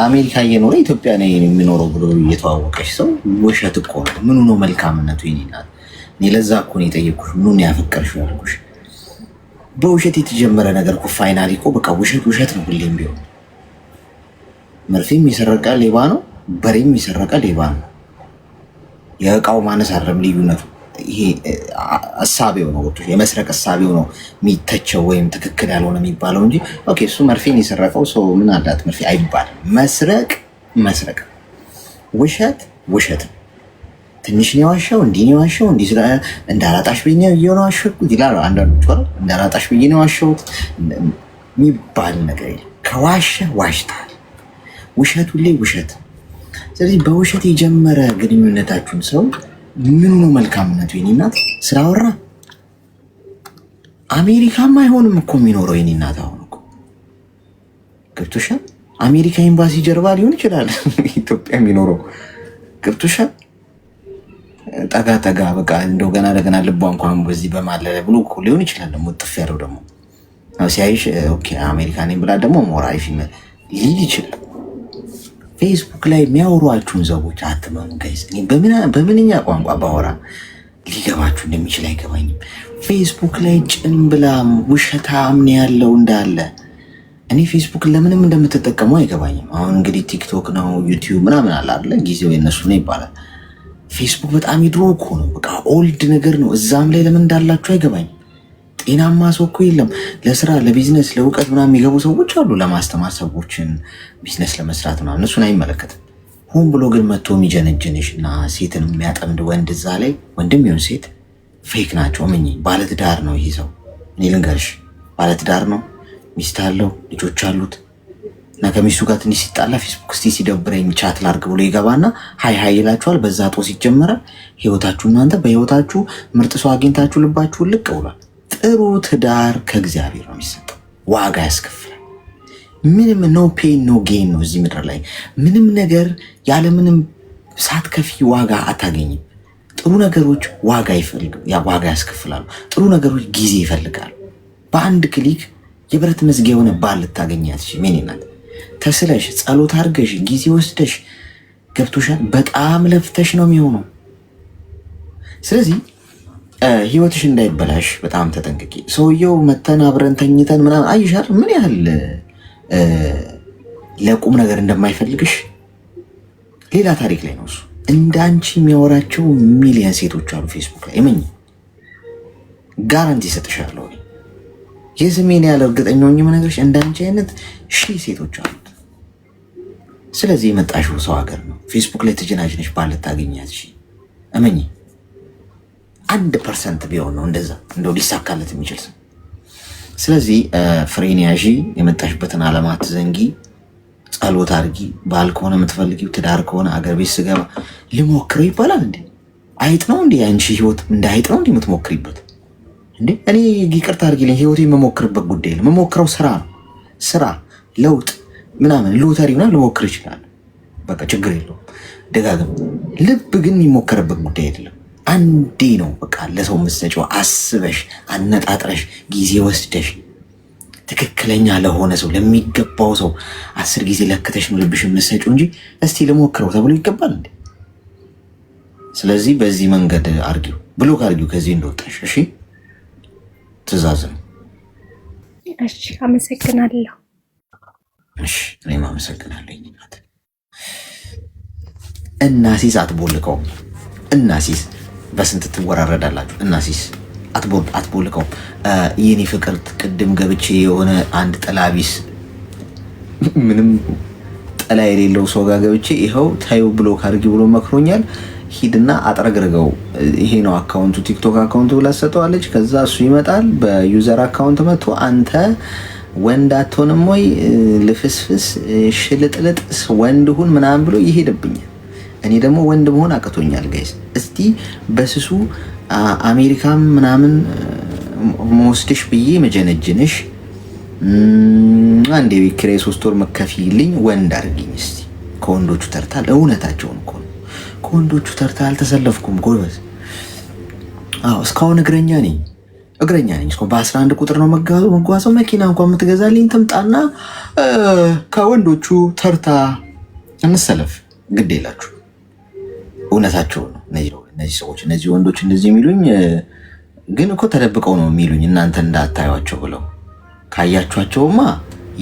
አሜሪካ እየኖረ ኢትዮጵያ ነው የሚኖረው ብሎ እየተዋወቀሽ ሰው ውሸት እኮ ነው። ምኑ ነው መልካምነቱ? ይኔናል እኔ ለዛ እኮ ነው የጠየኩሽ። ምኑን ያፈቀርሽው ያልኩሽ። በውሸት የተጀመረ ነገር እኮ ፋይናሊ እኮ በቃ ውሸት ነው ሁሌም ቢሆን። መርፌም የሰረቀ ሌባ ነው፣ በሬም የሰረቀ ሌባ ነው። የእቃው ማነስ አይደለም ልዩነቱ። ይሄ አሳቢው ነው፣ የመስረቅ አሳቢው ነው የሚተቸው ወይም ትክክል ያልሆነ የሚባለው እንጂ ኦኬ እሱ መርፌን የሰረቀው ሰው ምን አላት መርፌ አይባልም። መስረቅ ውሸት ነው። ትንሽ ነው የዋሸው፣ እንዲህ ነው የዋሸው፣ እንዲህ ስለ እንዳላጣሽ ብዬ ነው የዋሸሁት ይላሉ አንዳንዶቹ። እንዳላጣሽ ብዬ ነው የዋሸሁት የሚባል ነገር የለም። ከዋሸ ዋሽታል። ውሸት ሁሌ ውሸት። ስለዚህ በውሸት የጀመረ ግንኙነታችሁን ሰው ምኑ ነው መልካምነቱ? የኔ እናት ስላወራ አሜሪካም አይሆንም እኮ የሚኖረው የኔ እናት። አሁን እኮ ገብቶሻል? አሜሪካ ኤምባሲ ጀርባ ሊሆን ይችላል ኢትዮጵያ የሚኖረው ገብቶሻል? ጠጋ ጠጋ በቃ እንደው ገና ለገና ልቧ እንኳን በዚህ በማለለ ብሎ ሊሆን ይችላል። ደግሞ ጥፍ ያለው ደግሞ ሲያይሽ ኦኬ አሜሪካ ነኝ ብላ ደግሞ ሞራይፍ ሊል ይችላል። ፌስቡክ ላይ የሚያወሯችሁን ሰዎች አትመኑ ጋይስ። በምንኛ ቋንቋ ባወራ ሊገባችሁ እንደሚችል አይገባኝም። ፌስቡክ ላይ ጭንብላም ውሸታም ነው ያለው እንዳለ። እኔ ፌስቡክ ለምንም እንደምትጠቀሙ አይገባኝም። አሁን እንግዲህ ቲክቶክ ነው ዩቲዩብ ምናምን አለ አይደለ? ጊዜው የነሱ ነው ይባላል። ፌስቡክ በጣም የድሮ እኮ ነው፣ በቃ ኦልድ ነገር ነው። እዛም ላይ ለምን እንዳላችሁ አይገባኝም። ጤናማ ሰው እኮ የለም። ለስራ ለቢዝነስ ለእውቀት ምናምን የሚገቡ ሰዎች አሉ፣ ለማስተማር ሰዎችን ቢዝነስ ለመስራት ምናምን፣ እነሱን አይመለከትም። ሆን ብሎ ግን መጥቶ የሚጀነጅንሽ እና ሴትን የሚያጠምድ ወንድ እዛ ላይ ወንድም ይሁን ሴት ፌክ ናቸው። ምኝ ባለትዳር ነው ይሄ ሰው። እኔ ልንገርሽ ባለትዳር ነው፣ ሚስት አለው፣ ልጆች አሉት እና ከሚስቱ ጋር ትንሽ ሲጣላ ፌስቡክ እስቲ ሲደብረኝ ቻት ላርግ ብሎ ይገባና ሀይ ሀይ ይላችኋል። በዛ ጦስ ይጀመራል ህይወታችሁ። እናንተ በህይወታችሁ ምርጥ ሰው አግኝታችሁ ልባችሁን ልቅ ብሏል። ጥሩ ትዳር ከእግዚአብሔር ነው የሚሰጠው፣ ዋጋ ያስከፍላል። ምንም ኖ ፔን ኖ ጌን ነው እዚህ ምድር ላይ። ምንም ነገር ያለምንም ሳትከፊ ዋጋ አታገኝም። ጥሩ ነገሮች ዋጋ ያስከፍላሉ። ጥሩ ነገሮች ጊዜ ይፈልጋሉ። በአንድ ክሊክ የብረት መዝጊያ የሆነ ባል ልታገኛት ምን ይናል ተስለሽ ጸሎት አድርገሽ ጊዜ ወስደሽ ገብቶሻል። በጣም ለፍተሽ ነው የሚሆነው። ስለዚህ ህይወትሽ እንዳይበላሽ በጣም ተጠንቅቂ። ሰውየው መተን አብረን ተኝተን ምናምን አይሻል ምን ያህል ለቁም ነገር እንደማይፈልግሽ ሌላ ታሪክ ላይ ነው እሱ። እንዳንቺ የሚያወራቸው ሚሊየን ሴቶች አሉ ፌስቡክ ላይ እመኝ፣ ጋራንቲ ይሰጥሻለሁ። የስሜን ያለ እርግጠኛ ሆኜ የምነግርሽ እንዳንቺ አይነት ሺህ ሴቶች አሉት። ስለዚህ የመጣሽው ሰው ሀገር ነው። ፌስቡክ ላይ ተጀናጅነሽ ባልታገኛት እመኝ 1% ቢሆን ነው እንደዛ እንደው ሊሳካለት የሚችል ሰው። ስለዚህ ፍሬን ያዢ፣ የመጣሽበትን ዓላማ አትዘንጊ፣ ጸሎት አድርጊ። ባል ከሆነ የምትፈልጊው ትዳር ከሆነ አገር ቤት ስገባ ልሞክረው ይባላል እንዴ? አይጥ ነው እንዴ? አንቺ ህይወት እንደ አይጥ ነው እንዴ የምትሞክሪበት እንዴ? እኔ ይቅርታ አድርጊልኝ፣ ህይወቴ የምሞክርበት ጉዳይ የለም። የምሞክረው ስራ ነው። ስራ ለውጥ ምናምን ሎተሪ ምናምን ልሞክር ይችላል። በቃ ችግር የለውም ደጋግም። ልብ ግን የሚሞከርበት ጉዳይ አይደለም። አንዴ ነው በቃ ለሰው የምትሰጪው። አስበሽ አነጣጥረሽ ጊዜ ወስደሽ ትክክለኛ ለሆነ ሰው ለሚገባው ሰው 10 ጊዜ ለክተሽ ነው ልብሽ የምትሰጪው እንጂ እስቲ ልሞክረው ተብሎ ይገባል እንዴ? ስለዚህ በዚህ መንገድ አርጊው፣ ብሎክ አርጊው ከዚህ እንደወጣሽ። እሺ ትእዛዝ ነው። እሺ አመሰግናለሁ። እሺ እኔም አመሰግናለሁ። እናሲስ አትቦልከውም። እናሲስ በስንት ትወራረዳላችሁ? እናሲስ አትቦልከውም። የኔ ፍቅር ቅድም ገብቼ የሆነ አንድ ጥላቢስ ምንም ጥላ የሌለው ሰው ጋር ገብቼ ይኸው ታዩ ብሎክ አድርጊ ብሎ መክሮኛል። ሂድና አጥረግርገው፣ ይሄ ነው አካውንቱ ቲክቶክ አካውንቱ ብላ ሰጠዋለች። ከዛ እሱ ይመጣል በዩዘር አካውንት መጥቶ አንተ ወንድ አትሆንም ወይ ልፍስፍስ ሽልጥልጥ ወንድ ሁን ምናምን ብሎ ይሄድብኛል። እኔ ደግሞ ወንድ መሆን አቅቶኛል ጋይስ። እስቲ በስሱ አሜሪካም ምናምን መወስድሽ ብዬ መጀነጅንሽ አንዴ ቤት ኪራይ 3 ወር መከፊልኝ ወንድ አድርጊኝ እስቲ። ከወንዶቹ ተርታል። እውነታቸውን እኮ ነው። ከወንዶቹ ተርታ አልተሰለፍኩም ጎበዝ። አዎ እስካሁን እግረኛ ነኝ። እስካሁን በ11 ቁጥር ነው መጓዘው። መኪና እንኳን የምትገዛልኝ ትምጣና ከወንዶቹ ተርታ እንሰለፍ። ግድ የላችሁ። እውነታቸው ነው እነዚህ ሰዎች፣ እነዚህ ወንዶች እንደዚህ የሚሉኝ ግን እኮ ተደብቀው ነው የሚሉኝ እናንተ እንዳታዩቸው ብለው። ካያችኋቸውማ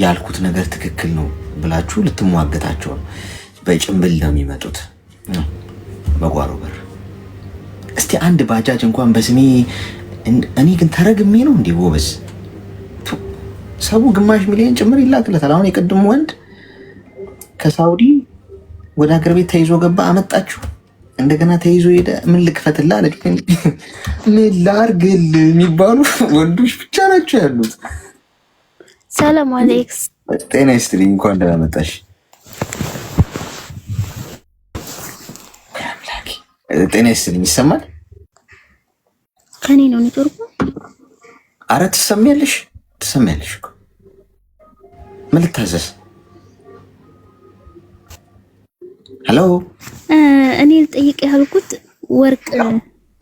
ያልኩት ነገር ትክክል ነው ብላችሁ ልትሟገታቸው ነው። በጭንብል ነው የሚመጡት በጓሮ በር። እስቲ አንድ ባጃጅ እንኳን በስሜ እኔ ግን ተረግሜ ነው እንዲህ ጎበዝ። ሰው ግማሽ ሚሊዮን ጭምር ይላክለታል። አሁን የቅድሙ ወንድ ከሳውዲ ወደ ሀገር ቤት ተይዞ ገባ፣ አመጣችሁ እንደገና ተይዞ ሄደ። ምን ልክፈትላ አለች። ምን ላርግል የሚባሉ ወንዶች ብቻ ናቸው ያሉት። ሰላም አሌክስ፣ ጤና ይስጥልኝ። እንኳን ደህና መጣሽ። ጤና ይስጥልኝ። ይሰማል? ከኔ ነው ኔትወርኩ። አረ ትሰሚያለሽ እኮ። ምን ልታዘዝ? ሄሎ እኔ ልጠይቅ ያልኩት ወርቅ።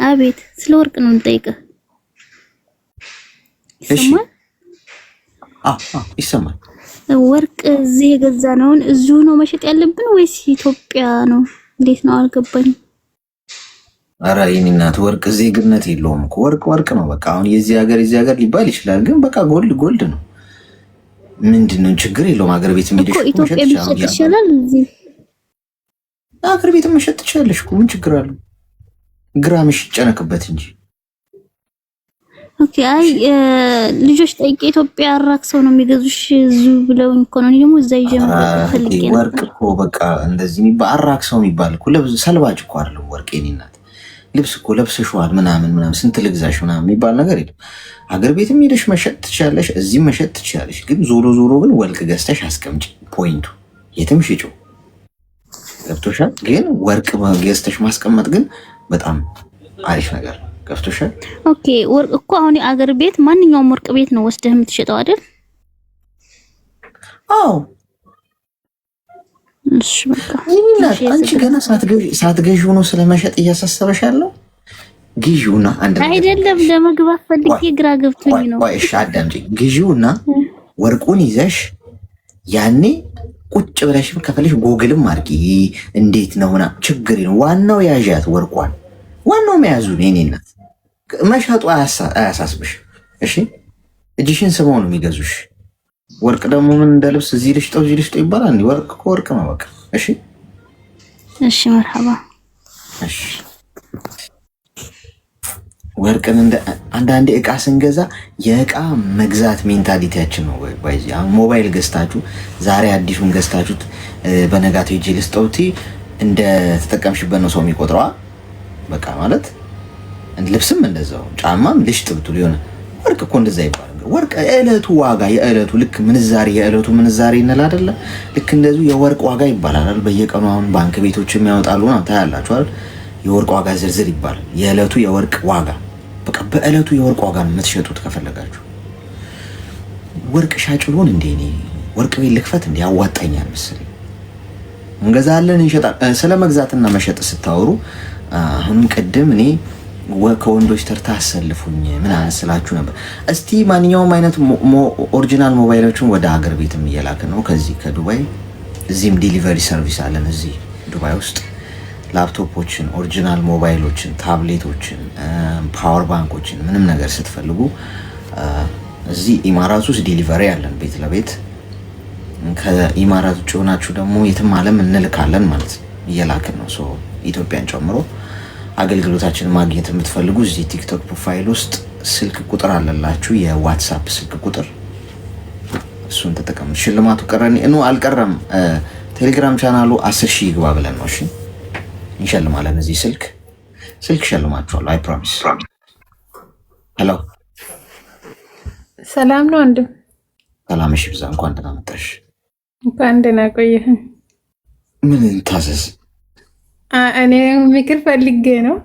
አቤት፣ ስለ ወርቅ ነው ልጠይቅህ። ይሰማል? ይሰማል። ወርቅ እዚህ የገዛነውን እዚሁ ነው መሸጥ ያለብን ወይስ ኢትዮጵያ ነው? እንዴት ነው አልገባኝም። ኧረ የኔ እናት ወርቅ ዜግነት የለውም እኮ ወርቅ ነው በቃ። አሁን የዚህ ሀገር ሊባል ይችላል፣ ግን በቃ ጎልድ ነው። ምንድነው ችግር የለውም። ሀገር ቤት የሚደሽ እኮ ኢትዮጵያ ቢሸጥ ይችላል። እዚህ ሀገር ቤት መሸጥ ትችላለሽ እኮ ምን ችግር አለው? ግራምሽ ይጨነቅበት እንጂ። ኦኬ። አይ ልጆች ጠይቄ ኢትዮጵያ አራክሰው ነው የሚገዙሽ እዙ ብለውኝ እኮ ነው። እኔ ደግሞ እዛ ይዤ ፈልጌ ነው። ወርቅ እኮ በቃ እንደዚህ የሚባል አራክሰው የሚባል እኮ ሰልባጅ እኮ አይደለም ወርቅ። የኔ እናት ልብስ እኮ ለብሰሽዋል ምናምን ስንት ልግዛሽ ምናምን የሚባል ነገር የለም። ሀገር ቤትም ሄደሽ መሸጥ ትችላለሽ፣ እዚህም መሸጥ ትችላለሽ። ግን ዞሮ ግን ወርቅ ገዝተሽ አስቀምጪ። ፖይንቱ የትም ሽጪው። ገብቶሻል? ግን ወርቅ ገዝተሽ ማስቀመጥ ግን በጣም አሪፍ ነገር ነው። ገብቶሻል? ኦኬ። ወርቅ እኮ አሁን የአገር ቤት ማንኛውም ወርቅ ቤት ነው ወስደህ የምትሸጠው አይደል? አዎ። እሺ በቃ አንቺ ገና ሳትገዢው ነው ስለመሸጥ እያሳሰበሽ ያለው። ግዢውና አንድ አይደለም ለመግባት ፈልጌ ግራ ገብቶኝ ነው። እሺ አዳምጪ። ግዢውና ወርቁን ይዘሽ ያኔ ቁጭ ብለሽም ከፈለሽ ጎግልም አድርጊ እንዴት ነውና ችግር ነው። ዋናው ያዣት ወርቋን፣ ዋናው መያዙ ነው። የኔ እናት መሸጡ አያሳስብሽ። እሺ እጅሽን ስመው ነው የሚገዙሽ። ወርቅ ደግሞ ምን እንደ ልብስ እዚህ ልሽጠው ይባላል። ወርቅ እኮ ወርቅ ነው በቃ። እሺ መርሐባ። እሺ ወርቅን አንዳንዴ እቃ ስንገዛ የእቃ መግዛት ሜንታሊቲያችን ነው። ሞባይል ገዝታችሁ ዛሬ አዲሱን ገዝታችሁት በነጋታው ሄጄ ልስጠውቲ እንደ ተጠቀምሽበት ነው ሰው የሚቆጥረዋ። በቃ ማለት ልብስም እንደዛው፣ ጫማም ልሽጥ ብትሉ የሆነ ወርቅ እኮ እንደዛ ይባላል። ወርቅ የዕለቱ ዋጋ የዕለቱ ልክ ምንዛሬ የዕለቱ ምንዛሬ እንል አይደለ? ልክ እንደዚሁ የወርቅ ዋጋ ይባላል። በየቀኑ አሁን ባንክ ቤቶች የሚያወጣሉ ነው ታያላችሁ አይደል? የወርቅ ዋጋ ዝርዝር ይባላል። የዕለቱ የወርቅ ዋጋ በቃ በዕለቱ የወርቅ ዋጋ ነው የምትሸጡት። ከፈለጋችሁ ወርቅ ሻጭ ልሆን እንዴ? እኔ ወርቅ ቤት ልክፈት እንዴ? ያዋጣኛል መሰለኝ። እንገዛለን እንሸጣለን። ስለ መግዛትና መሸጥ ስታወሩ አሁንም ቅድም እኔ ከወንዶች ተርታ አሰልፉኝ ምናምን ስላችሁ ነበር። እስቲ ማንኛውም አይነት ኦሪጂናል ሞባይሎችን ወደ ሀገር ቤትም እየላክን ነው ከዚህ ከዱባይ። እዚህም ዲሊቨሪ ሰርቪስ አለን እዚህ ዱባይ ውስጥ። ላፕቶፖችን፣ ኦሪጂናል ሞባይሎችን፣ ታብሌቶችን፣ ፓወር ባንኮችን ምንም ነገር ስትፈልጉ እዚህ ኢማራት ውስጥ ዲሊቨሪ አለን ቤት ለቤት። ከኢማራት ውጭ ሆናችሁ ደግሞ የትም ዓለም እንልካለን ማለት ነው። እየላክን ነው ኢትዮጵያን ጨምሮ። አገልግሎታችንን ማግኘት የምትፈልጉ እዚህ ቲክቶክ ፕሮፋይል ውስጥ ስልክ ቁጥር አለላችሁ፣ የዋትሳፕ ስልክ ቁጥር፣ እሱን ተጠቀሙ። ሽልማቱ ቀረን አልቀረም። ቴሌግራም ቻናሉ 10 ሺህ ይግባ ብለን ነው። እሺ እንሸልማለን። እዚህ ስልክ ሸልማችኋለሁ። አይ ፕሮሚስ። ሄሎ ሰላም ነው ወንድም? ሰላም። እሺ ብዛ እንኳን ደህና መጣሽ። እንኳን ደህና ቆየህ። ምን እንታዘዝ? እኔ ምክር ፈልጌ ነው።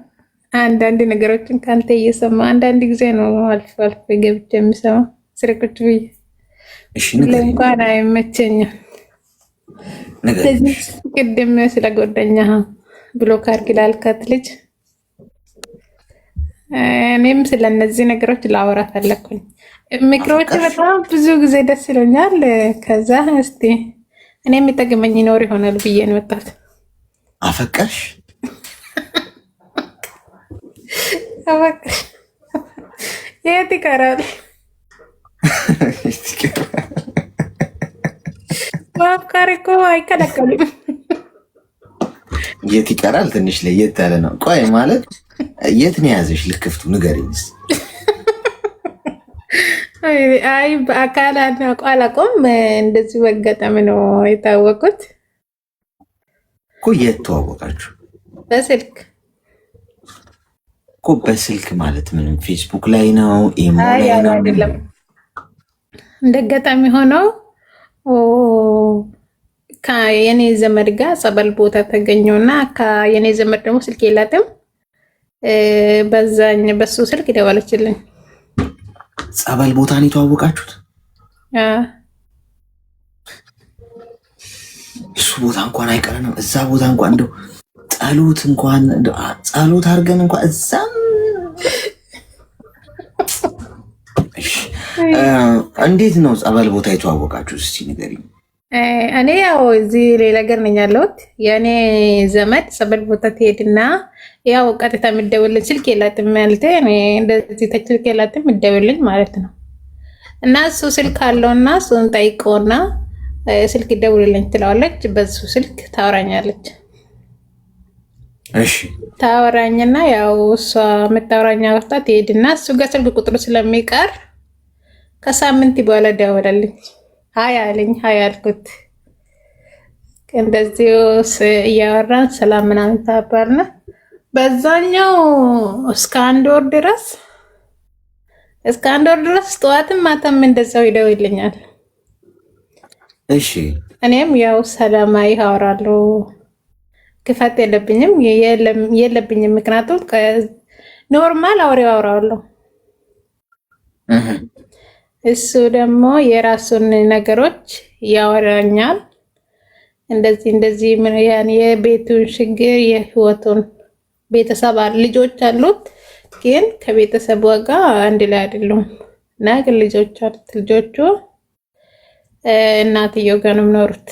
አንዳንድ ነገሮችን ካንተ እየሰማ አንዳንድ ጊዜ ነው አልፎ ገብቼ የምሰማ ስርቁት ብዬ። እሺ እንኳን አይመቸኝም። ስለዚህ ቅድም ስለ ጓደኛ ብሎክ አድርግ ላልካት ልጅ እኔም ስለነዚህ ነገሮች ላወራ ፈለኩኝ። ምክሮች በጣም ብዙ ጊዜ ደስ ይለኛል። ከዛ እስቲ እኔ የሚጠቅመኝ ይኖር ይሆናል ብዬ ነው ወጣት። አፈቀርሽ? የት ይቀራል? ማፍቀር እኮ አይከለከልም። የት ይቀራል? ትንሽ ለየት ያለ ነው። ቆይ ማለት የት ነው የያዘሽ? ልክፍቱ ንገሪኝ። አይ በአካል አላውቀውም። እንደዚህ በአጋጣሚ ነው የታወቁት። እኮ የት ተዋወቃችሁ? በስልክ እኮ። በስልክ ማለት ምንም ፌስቡክ ላይ ነው ኢሞ ላይ ነው? አይደለም። እንደ አጋጣሚ ሆነው ከየኔ ዘመድ ጋር ጸበል ቦታ ተገኘውና ከየኔ ዘመድ ደግሞ ስልክ የላትም። በሱ ስልክ ደወለችልኝ። ጸበል ቦታ ነው የተዋወቃችሁት? እሱ ቦታ እንኳን አይቀርንም። እዛ ቦታ እንኳን እንደው ጸሎት አድርገን እንኳን እዛም እንዴት ነው ጸበል ቦታ የተዋወቃችሁ? እስቲ ንገሪኝ። እኔ ያው እዚህ ሌላ ሀገር ነኝ ያለሁት። የእኔ ዘመድ ጸበል ቦታ ትሄድና ያው ቀጥታ የምትደውልልኝ ስልክ የላትም ማለት እንደዚህ ስልክ የላትም የምትደውልልኝ ማለት ነው። እና እሱ ስልክ አለውና እሱን ጠይቀውና ስልክ ይደውልልኝ ትለዋለች። በሱ ስልክ ታወራኛለች። እሺ ታወራኝና ያው እሷ የምታወራኛ ወጣ ትሄድና እሱ ጋር ስልክ ቁጥሩ ስለሚቀር ከሳምንት በኋላ ደወለልኝ። ሀይ አለኝ። ሀይ አልኩት። እንደዚህ እያወራን ሰላም ምናምን ተባባልን። በዛኛው እስከ አንድ ወር ድረስ ጠዋትም ማታም እንደዛው ይደውልኛል። እሺ እኔም ያው ሰላማዊ አወራለሁ። ክፋት የለብኝም። ምክንያቱም ኖርማል አውሬው አወራለሁ። እሱ ደግሞ የራሱን ነገሮች ያወራኛል። እንደዚህ የቤቱን ችግር የህይወቱን ቤተሰብ ልጆች አሉት፣ ግን ከቤተሰቡ ጋር አንድ ላይ አይደሉም። እና ግን ልጆች አሉት። ልጆቹ እናትየው ጋር ነው የሚኖሩት።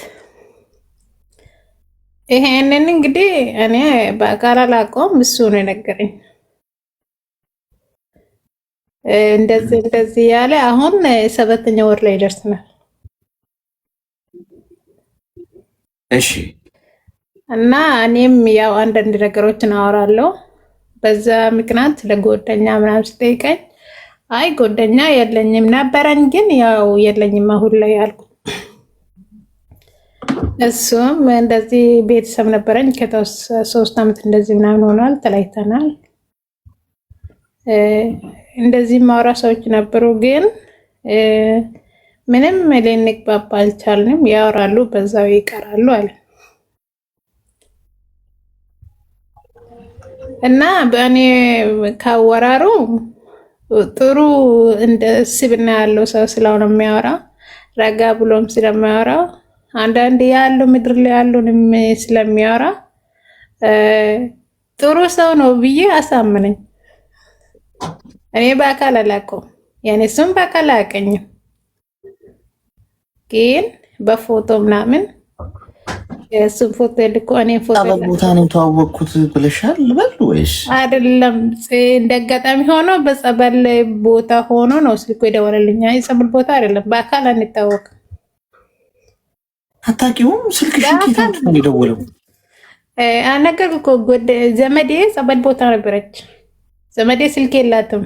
ይሄንን እንግዲህ እኔ በአካል አላውቀውም፣ እሱ ነው የነገረኝ። እንደዚህ ያለ አሁን 7ኛ ወር ላይ ደርሰናል። እሺ እና እኔም ያው አንዳንድ ነገሮችን አወራለሁ። በዛ ምክንያት ለጎደኛ ምናምን ስጠይቀኝ አይ ጎደኛ የለኝም ነበረኝ፣ ግን ያው የለኝም አሁን ላይ አልኩ። እሱም እንደዚህ ቤተሰብ ነበረኝ ከ3 ዓመት እንደዚህ ምናምን ሆኗል፣ ተለያይተናል። እንደዚህ ማውራ ሰዎች ነበሩ፣ ግን ምንም ልንግባባ አልቻልንም። ያወራሉ፣ በዛው ይቀራሉ አለ እና በእኔ ካወራሩ ጥሩ እንደ ስብና ያለው ሰው ስለሆነ የሚያወራ ረጋ ብሎም ስለሚያወራ አንዳንድ ያለው ምድር ላይ ያሉንም ስለሚያወራ ጥሩ ሰው ነው ብዬ አሳምነኝ። እኔ በአካል አላውቀውም፣ ያኔ እሱም በአካል አያውቀኝም፣ ግን በፎቶ ምናምን የእሱም ፎቶ ልኮ እኔም ፎቶ ቦታ ነው የተዋወቅኩት ብለሻል ልበል ወይስ አይደለም? እንደ አጋጣሚ ሆኖ በጸበል ቦታ ሆኖ ነው ስልኩ የደወለልኝ። የጸበል ቦታ አይደለም፣ በአካል አንታወቅም። አታውቂውም? ስልክሽን ከየት ነው የደወለው? ነገርኩህ እኮ ዘመዴ ጸበል ቦታ ነበረች። ዘመዴ ስልክ የላትም።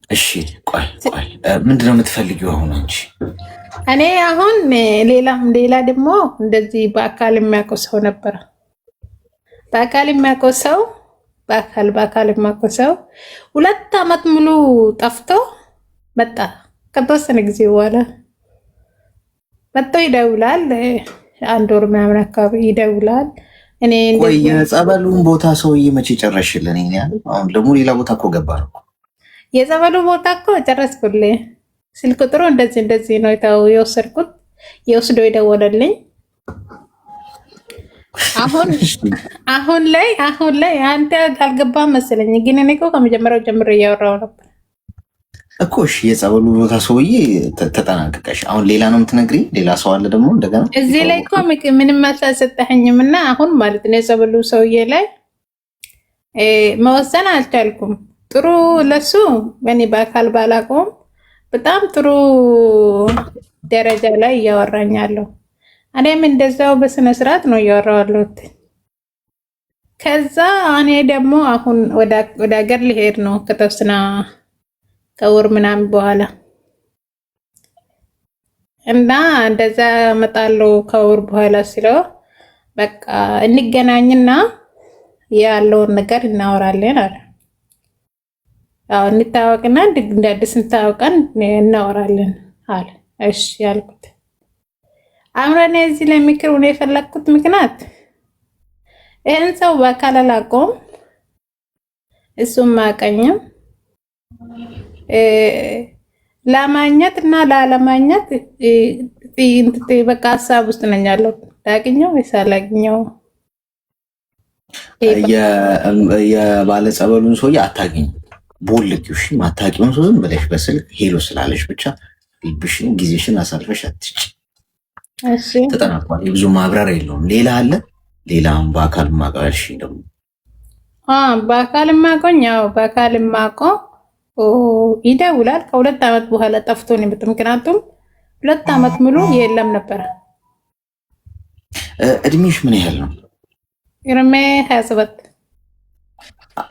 እሺ ቆይ ምንድነው የምትፈልጊው አሁን አንቺ? እኔ አሁን ሌላ ደግሞ እንደዚህ በአካል የሚያውቀው ሰው ነበረ። በአካል የሚያውቀው ሰው 2 ዓመት ሙሉ ጠፍቶ መጣ። ከተወሰነ ጊዜ በኋላ መጥቶ ይደውላል። 1 ወር ምናምን አካባቢ ይደውላል። እኔ ወይ የጸበሉን ቦታ ሰውዬ መቼ ጨረሽልን? አሁን ደግሞ ሌላ ቦታ እኮ ገባ ነው። የጸበሉ ቦታ እኮ ጨረስኩልህ። ስልክ ቁጥሩ እንደዚህ ነው የወሰድኩት። የወስዶ የደወለልኝ አሁን ላይ አንተ አልገባህም መሰለኝ፣ ግን እኔ እኮ ከመጀመሪያው ጀምሮ እያወራሁ ነበር እኮ። እሺ የጸበሉ ቦታ ሰውዬ ተጠናቀቀሽ። አሁን ሌላ ነው የምትነግሪኝ? ሌላ ሰው አለ ደግሞ እንደገና እዚህ ላይ እኮ ምንም መልስ አልሰጠኸኝም። እና አሁን ማለት ነው የጸበሉ ሰውዬ ላይ መወሰን አልቻልኩም። ጥሩ ለሱ እኔ በአካል ባላውቀውም በጣም ጥሩ ደረጃ ላይ እያወራኛለሁ። እኔም እንደዛው በስነስርዓት ነው እያወራዋለሁት። ከዛ እኔ ደግሞ አሁን ወደ ሀገር ሊሄድ ነው ከተወሰነ ከወር ምናምን በኋላ እና እንደዛ እመጣለሁ ከወር በኋላ ሲለው በቃ እንገናኝና ያለውን ነገር እናወራለን አለ። አዎ እንታወቅና እንደ አዲስ እንታወቀን እናወራለን አለ። እሺ ያልኩት። አሁን እዚህ ላይ ምክር ነው የፈለኩት። ምክንያት ይህን ሰው በአካል አላውቀውም፣ እሱም አያውቀኝም። ለማግኘት እና ላለማግኘት በቃ ሀሳብ ውስጥ ነኝ ያለው። ላግኘው ወይስ አላግኘው? የባለጸበሉን ሰውዬ አታገኝ ቦልኪው። እሺ ማታቂውን ሰው ዝም ብለሽ በስልክ ሄሎ ስላለሽ ብቻ ልብሽን ጊዜሽን አሳልፈሽ አትጭ። እሺ ተጠናቋል። ብዙ ማብራሪያ የለውም። ሌላ አለ? ሌላም በአካል ማቀልሽ ደግሞ በአካል ማቆኝ ያው በአካል ማቆ ይደውላል። ከ2 ዓመት በኋላ ጠፍቶ ነው የመጣው። ምክንያቱም 2 ዓመት ሙሉ የለም ነበር። እድሜሽ ምን ያህል ነው? እድሜ 27።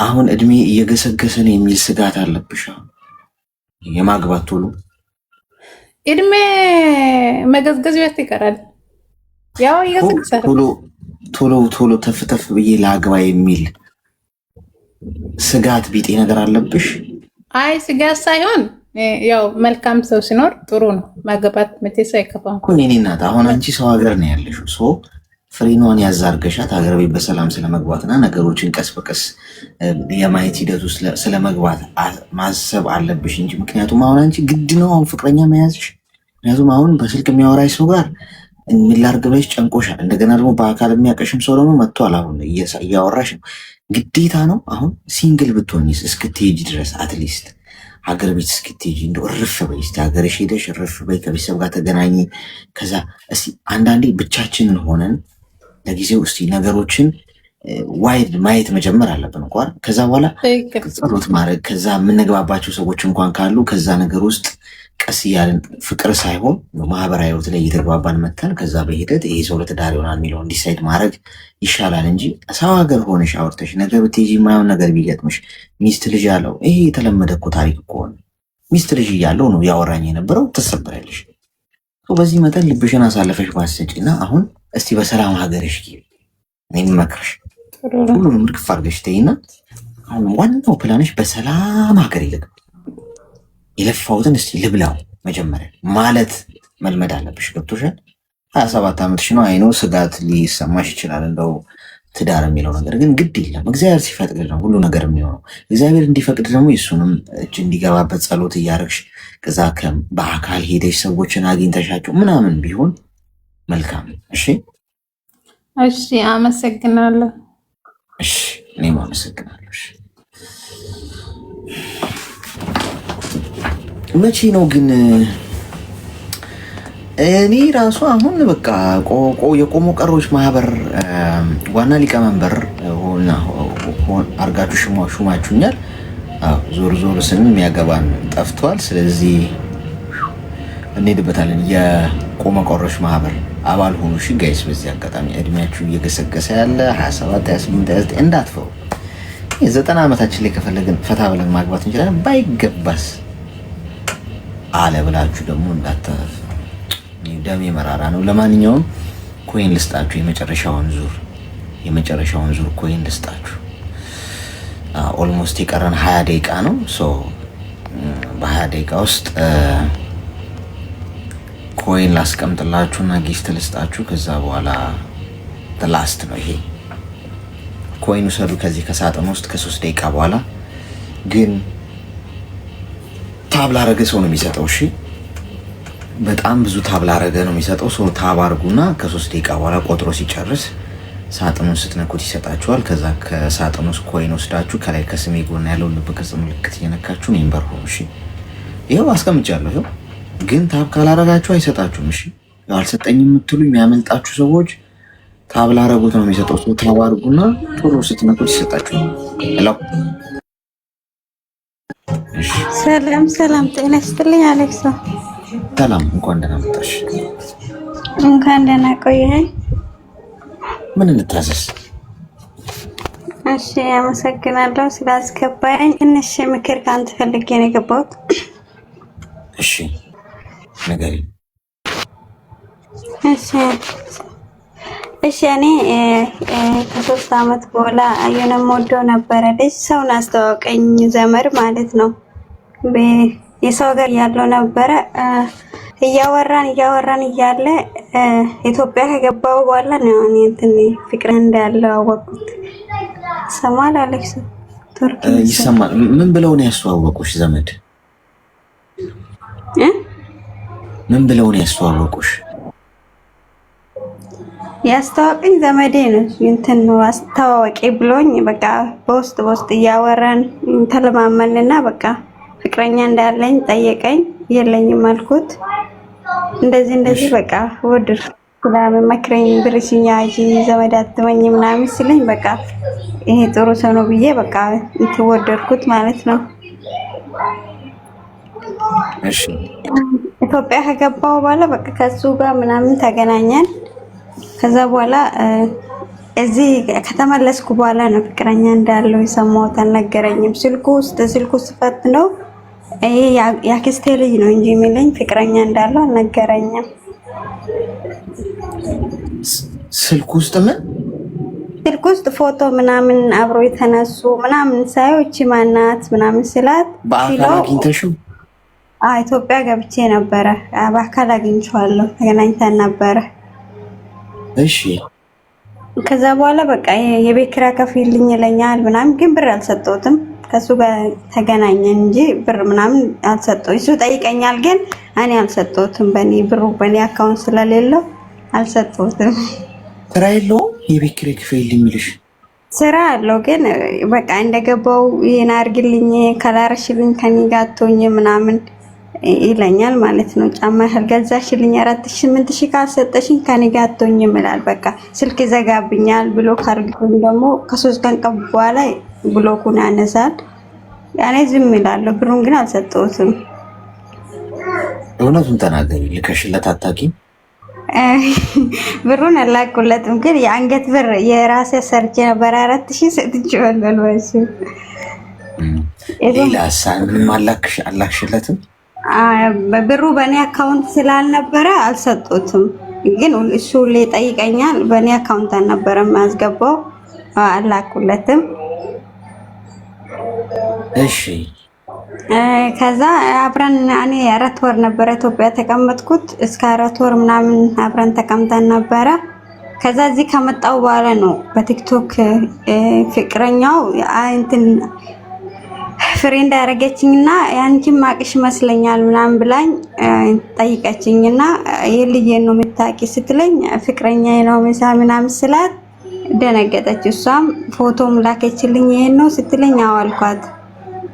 አሁን እድሜ እየገሰገሰ ነው የሚል ስጋት አለብሽ? የማግባት ቶሎ እድሜ መገዝገዝ ቤት ይቀራል። ያው እየገሰገሰ ቶሎ ተፍተፍ ብዬ ላግባ የሚል ስጋት ቢጤ ነገር አለብሽ? አይ ስጋት ሳይሆን ያው መልካም ሰው ሲኖር ጥሩ ነው ማገባት። መቼስ አይከፋም እኮ እኔ እናት። አሁን አንቺ ሰው ሀገር ነው ያለሽው። ሶ ፍሬኗን ያዛርገሻት ሀገር ቤት በሰላም ስለመግባትና ነገሮችን ቀስ በቀስ የማየት ሂደቱ ስለመግባት ማሰብ አለብሽ እንጂ ምክንያቱም አሁን አንቺ ግድ ነው አሁን ፍቅረኛ መያዝሽ። ምክንያቱም አሁን በስልክ የሚያወራሽ ሰው ጋር ምን ላድርግ ብለሽ ጨንቆሻል። እንደገና ደግሞ በአካል የሚያቀሽም ሰው ደግሞ መጥቷል። አሁን እያወራሽ ነው። ግዴታ ነው አሁን ሲንግል ብትሆኝስ እስክትሄጂ ድረስ አትሊስት ሀገር ቤት እስክትሄጂ እንደው እርፍ በይ እስኪ ሀገርሽ ሄደሽ እርፍ በይ፣ ከቤተሰብ ጋር ተገናኝ። ከዛ እስኪ አንዳንዴ ብቻችንን ሆነን ለጊዜው እስኪ ነገሮችን ዋይድ ማየት መጀመር አለብን እንኳን። ከዛ በኋላ ጸሎት ማድረግ፣ ከዛ የምንግባባቸው ሰዎች እንኳን ካሉ ከዛ ነገር ውስጥ ቀስ እያልን ፍቅር ሳይሆን ማህበራዊ ህይወት ላይ እየተግባባን መተን ከዛ በሂደት ይሄ ሰው ለትዳር ይሆናል የሚለውን ዲሳይድ ማድረግ ይሻላል እንጂ ሰው ሀገር ሆነሽ አውርተሽ ነገር ብትሄጂ የማይሆን ነገር ቢገጥምሽ ሚስት ልጅ ያለው ይሄ የተለመደ እኮ ታሪክ እኮ ነው። ሚስት ልጅ እያለው ነው ያወራኝ የነበረው ትሰበራለሽ። በዚህ መጠን ልብሽን አሳልፈሽ ባሰጪና አሁን እስቲ በሰላም ሀገርሽ እኔም መክርሽ ሁሉንም ርግፍ አድርገሽ ተይና አሁን ዋናው ፕላንሽ በሰላም ሀገር ይልቅ የለፋሁትን እስቲ ልብላው መጀመሪያ ማለት መልመድ አለብሽ። ገብቶሻል? 27 ዓመትሽ ነው። አይኖ ስጋት ሊሰማሽ ይችላል እንደው ትዳር የሚለው ነገር ግን ግድ የለም። እግዚአብሔር ሲፈቅድ ነው ሁሉ ነገር የሚሆነው። እግዚአብሔር እንዲፈቅድ ደግሞ የሱንም እጅ እንዲገባበት ጸሎት እያደረግሽ ከዛ በአካል ሄደሽ ሰዎችን አግኝተሻቸው ምናምን ቢሆን መልካም። እሺ እሺ፣ አመሰግናለሁ። እሺ፣ እኔም አመሰግናለሁ። መቼ ነው ግን እኔ ራሱ አሁን በቃ የቆሞ ቀሮች ማህበር ዋና ሊቀመንበር አርጋችሁ ሹማችሁኛል። ዞር ዞር ስን የሚያገባን ጠፍቷል። ስለዚህ እንሄድበታለን። የቆሞ ቀሮች ማህበር አባል ሆኑ። እሺ ጋይስ፣ በዚህ አጋጣሚ እድሜያችሁ እየገሰገሰ ያለ 27፣ 28፣ 29 እንዳትፈሩ። የ90 ዓመታችን ላይ ከፈለግን ፈታ ብለን ማግባት እንችላለን። ባይገባስ አለ ብላችሁ ደግሞ እንዳታፍ። ደሜ መራራ ነው። ለማንኛውም ኮይን ልስጣችሁ፣ የመጨረሻውን ዙር ኮይን ልስጣችሁ። ኦልሞስት የቀረን 20 ደቂቃ ነው። ሶ በ20 ደቂቃ ውስጥ ኮይን ላስቀምጥላችሁና ጊፍት ልስጣችሁ። ከዛ በኋላ ላስት ነው ይሄ ኮይን ውሰዱ ከዚህ ከሳጥን ውስጥ ከ3 ደቂቃ በኋላ ግን ታብ ላረገ ሰው ነው የሚሰጠው። እሺ በጣም ብዙ ታብ ላረገ ነው የሚሰጠው። ሰው ታብ አርጉና ከ3 ደቂቃ በኋላ ቆጥሮ ሲጨርስ ሳጥኑን ስትነኩት ይሰጣችኋል። ከዛ ከሳጥኑ ውስጥ ኮይን ወስዳችሁ ከላይ ከስሜ ጎን ያለው ልብ ቅርጽ ምልክት እየነካችሁ ሜምበር ሆኑ። እሺ ይኸው አስቀምጫለሁ። ይኸው ግን ታብ ካላረጋችሁ አይሰጣችሁም። እሺ አልሰጠኝም የምትሉ የሚያመልጣችሁ ሰዎች ታብ ላረጉት ነው የሚሰጠው። ሰው ታብ አርጉና ቶሎ ስትነኩት ይሰጣችኋል። ሄሎ ሰላም ጤና ይስጥልኝ አሌክሳ። ሰላም፣ እንኳን ደህና መጣሽ። እንኳን ደህና ቆየኸኝ። ምን እንታዘዝ? እሺ አመሰግናለሁ ስላስገባኝ። ትንሽ ምክር ከአንተ ፈልጌ ነው የገባሁት። እሺ ንገሪኝ። እሺ እኔ ከ3 ዓመት በኋላ የሆነ የምወደው ነበረ ልጅ ሰውን አስተዋወቀኝ፣ ዘመድ ማለት ነው። የሰው ሀገር ያለው ነበረ። እያወራን እያለ ኢትዮጵያ ከገባው በኋላ ነው እኔ እንትን ፍቅር እንዳለው አወቅኩት። ሰማል አሌክስ? ይሰማል። ምን ብለው ነው ያስተዋወቁሽ ዘመድ? ምን ብለው ነው ያስተዋወቁሽ? ያስተዋወቀኝ ዘመዴ ነው። እንትን ነው አስተዋወቂ ብሎኝ በቃ በውስጥ እያወራን ተለማመንና በቃ ፍቅረኛ እንዳለኝ ጠየቀኝ። የለኝም አልኩት። እንደዚህ በቃ ወድር ስለመክረኝ ብርሽኛ እጂ ዘመድ አትመኝ ምናምን ሲለኝ በቃ ይሄ ጥሩ ሰው ነው ብዬ በቃ ወደድኩት ማለት ነው። እሺ ኢትዮጵያ ከገባው በኋላ በቃ ከሱ ጋር ምናምን ተገናኘን። ከዛ በኋላ እዚህ ከተመለስኩ በኋላ ነው ፍቅረኛ እንዳለው የሰማሁት። አልነገረኝም። ስልኩ ስፈት ነው ይሄ ያክስቴ ልጅ ነው እንጂ የሚለኝ ፍቅረኛ እንዳለው አልነገረኝም። ስልኩ ውስጥ ፎቶ ምናምን አብሮ የተነሱ ምናምን ሳየው እቺ ማናት ምናምን ስላት በአካል አግኝተሽው? ኢትዮጵያ ገብቼ ነበረ። በአካል አግኝቼዋለሁ። ተገናኝተን ነበረ። እሺ ከዛ በኋላ በቃ የቤት ኪራይ ከፍልኝ ይለኛል ምናምን፣ ግን ብር አልሰጠሁትም። ከሱ ጋር ተገናኘን እንጂ ብር ምናምን አልሰጠሁትም። እሱ ጠይቀኛል፣ ግን እኔ አልሰጠሁትም። በኔ አካውንት ስለሌለው አልሰጠሁትም። ስራ የለውም የቤት ኪራይ ክፍል የሚልሽ? ስራ አለው፣ ግን በቃ እንደገባው ይሄን አድርግልኝ ካላረሽልኝ ከኔ ጋር አትሆኝ ምናምን ይለኛል ማለት ነው። ጫማ ያልገዛሽልኝ 4800 ካልሰጠሽኝ ከኔ ጋር አትሆኝ ይላል። በቃ ስልክ ይዘጋብኛል። ብሎክ አድርጎኝ ደግሞ ከ3 ቀን በኋላ ብሎኩን ያነሳል። ያኔ ዝም እላለሁ። ብሩን ግን አልሰጠሁትም። እውነቱን ተናገሪ። ልከሽለት አታውቂም? ብሩን አላኩለትም፣ ግን የአንገት ብር የራሴ ሰርቼ ነበር 4000 ሰጥቼዋለሁ። ወይስ ሌላስ ምንም አላክሽለትም? ብሩ በእኔ አካውንት ስላልነበረ አልሰጡትም። ግን እሱ ጠይቀኛል። በእኔ አካውንት አልነበረም ያስገባው፣ አላኩለትም። እሺ ከዛ አብረን እኔ 4 ወር ነበረ ኢትዮጵያ ተቀመጥኩት። እስከ 4 ወር ምናምን አብረን ተቀምጠን ነበረ። ከዛ እዚህ ከመጣው በኋላ ነው በቲክቶክ ፍቅረኛው እንትን ፍሬንድ ያደረገችኝና ያንቺም ማቅሽ መስለኛል ምናምን ብላኝ ጠይቀችኝና የልጄን ነው የምታውቂ ስትለኝ ፍቅረኛዬ ነው ምናምን ስላት ደነገጠች። እሷም ፎቶም ላከችልኝ። ይሄን ነው ስትለኝ አዋልኳት።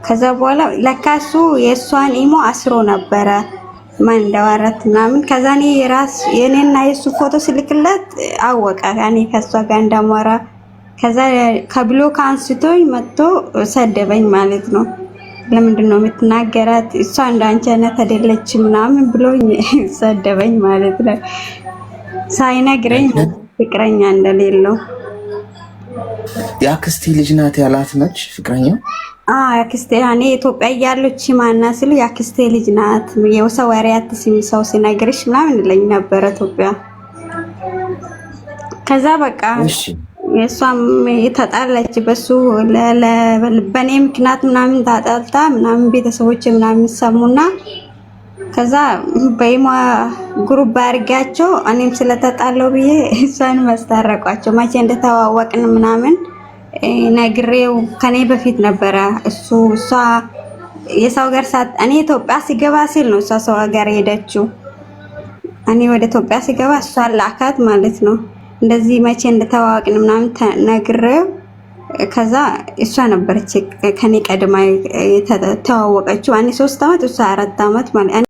ከዛ በኋላ ለካሱ የእሷን ኢሞ አስሮ ነበረ ማን እንዳወራት ምናምን። ከዛ እኔ የኔና የሱ ፎቶ ስልክለት አወቀ እኔ ከሷ ጋር እንዳማራ። ከዛ ከብሎክ አንስቶኝ መጥቶ ሰደበኝ ማለት ነው። ለምንድን ነው የምትናገራት? እሷ እንዳንቺ አይነት አይደለች ምናምን ብሎኝ ሰደበኝ ማለት ነው። ሳይነግረኝ ፍቅረኛ እንደሌለው። የአክስቴ ልጅ ናት ያላት ነች ፍቅረኛው? ያክስቴ እኔ ኢትዮጵያ እያለች ማና ስሉ ያክስቴ ልጅ ናት። የሰው ወሬ አትስሚ ሰው ሲነግርሽ ምናምን ለኝ ነበር ኢትዮጵያ። ከዛ በቃ እሷም የተጣላች በሱ በኔ ምክንያት ምናምን ታጣልታ ምናምን ቤተሰቦች ምናምን ሰሙና ከዛ በይማ ግሩፕ አድርጋቸው እኔም ስለተጣለው ብዬ እሷን ማስታረቋቸው። መቼ እንደተዋወቅን ምናምን ነግሬው ከኔ በፊት ነበረ እሷ የሰው ሀገር እኔ ኢትዮጵያ ሲገባ ሲል ነው እሷ ሰው ሀገር ሄደችው። እኔ ወደ ኢትዮጵያ ሲገባ እሷ ላካት ማለት ነው። እንደዚህ መቼ እንደተዋወቅን ምናምን ነግሬው ከዛ እሷ ነበረች ከኔ ቀድማ ተዋወቀችው። እኔ 3 አመት እሷ 4 አመት ማለት እኔ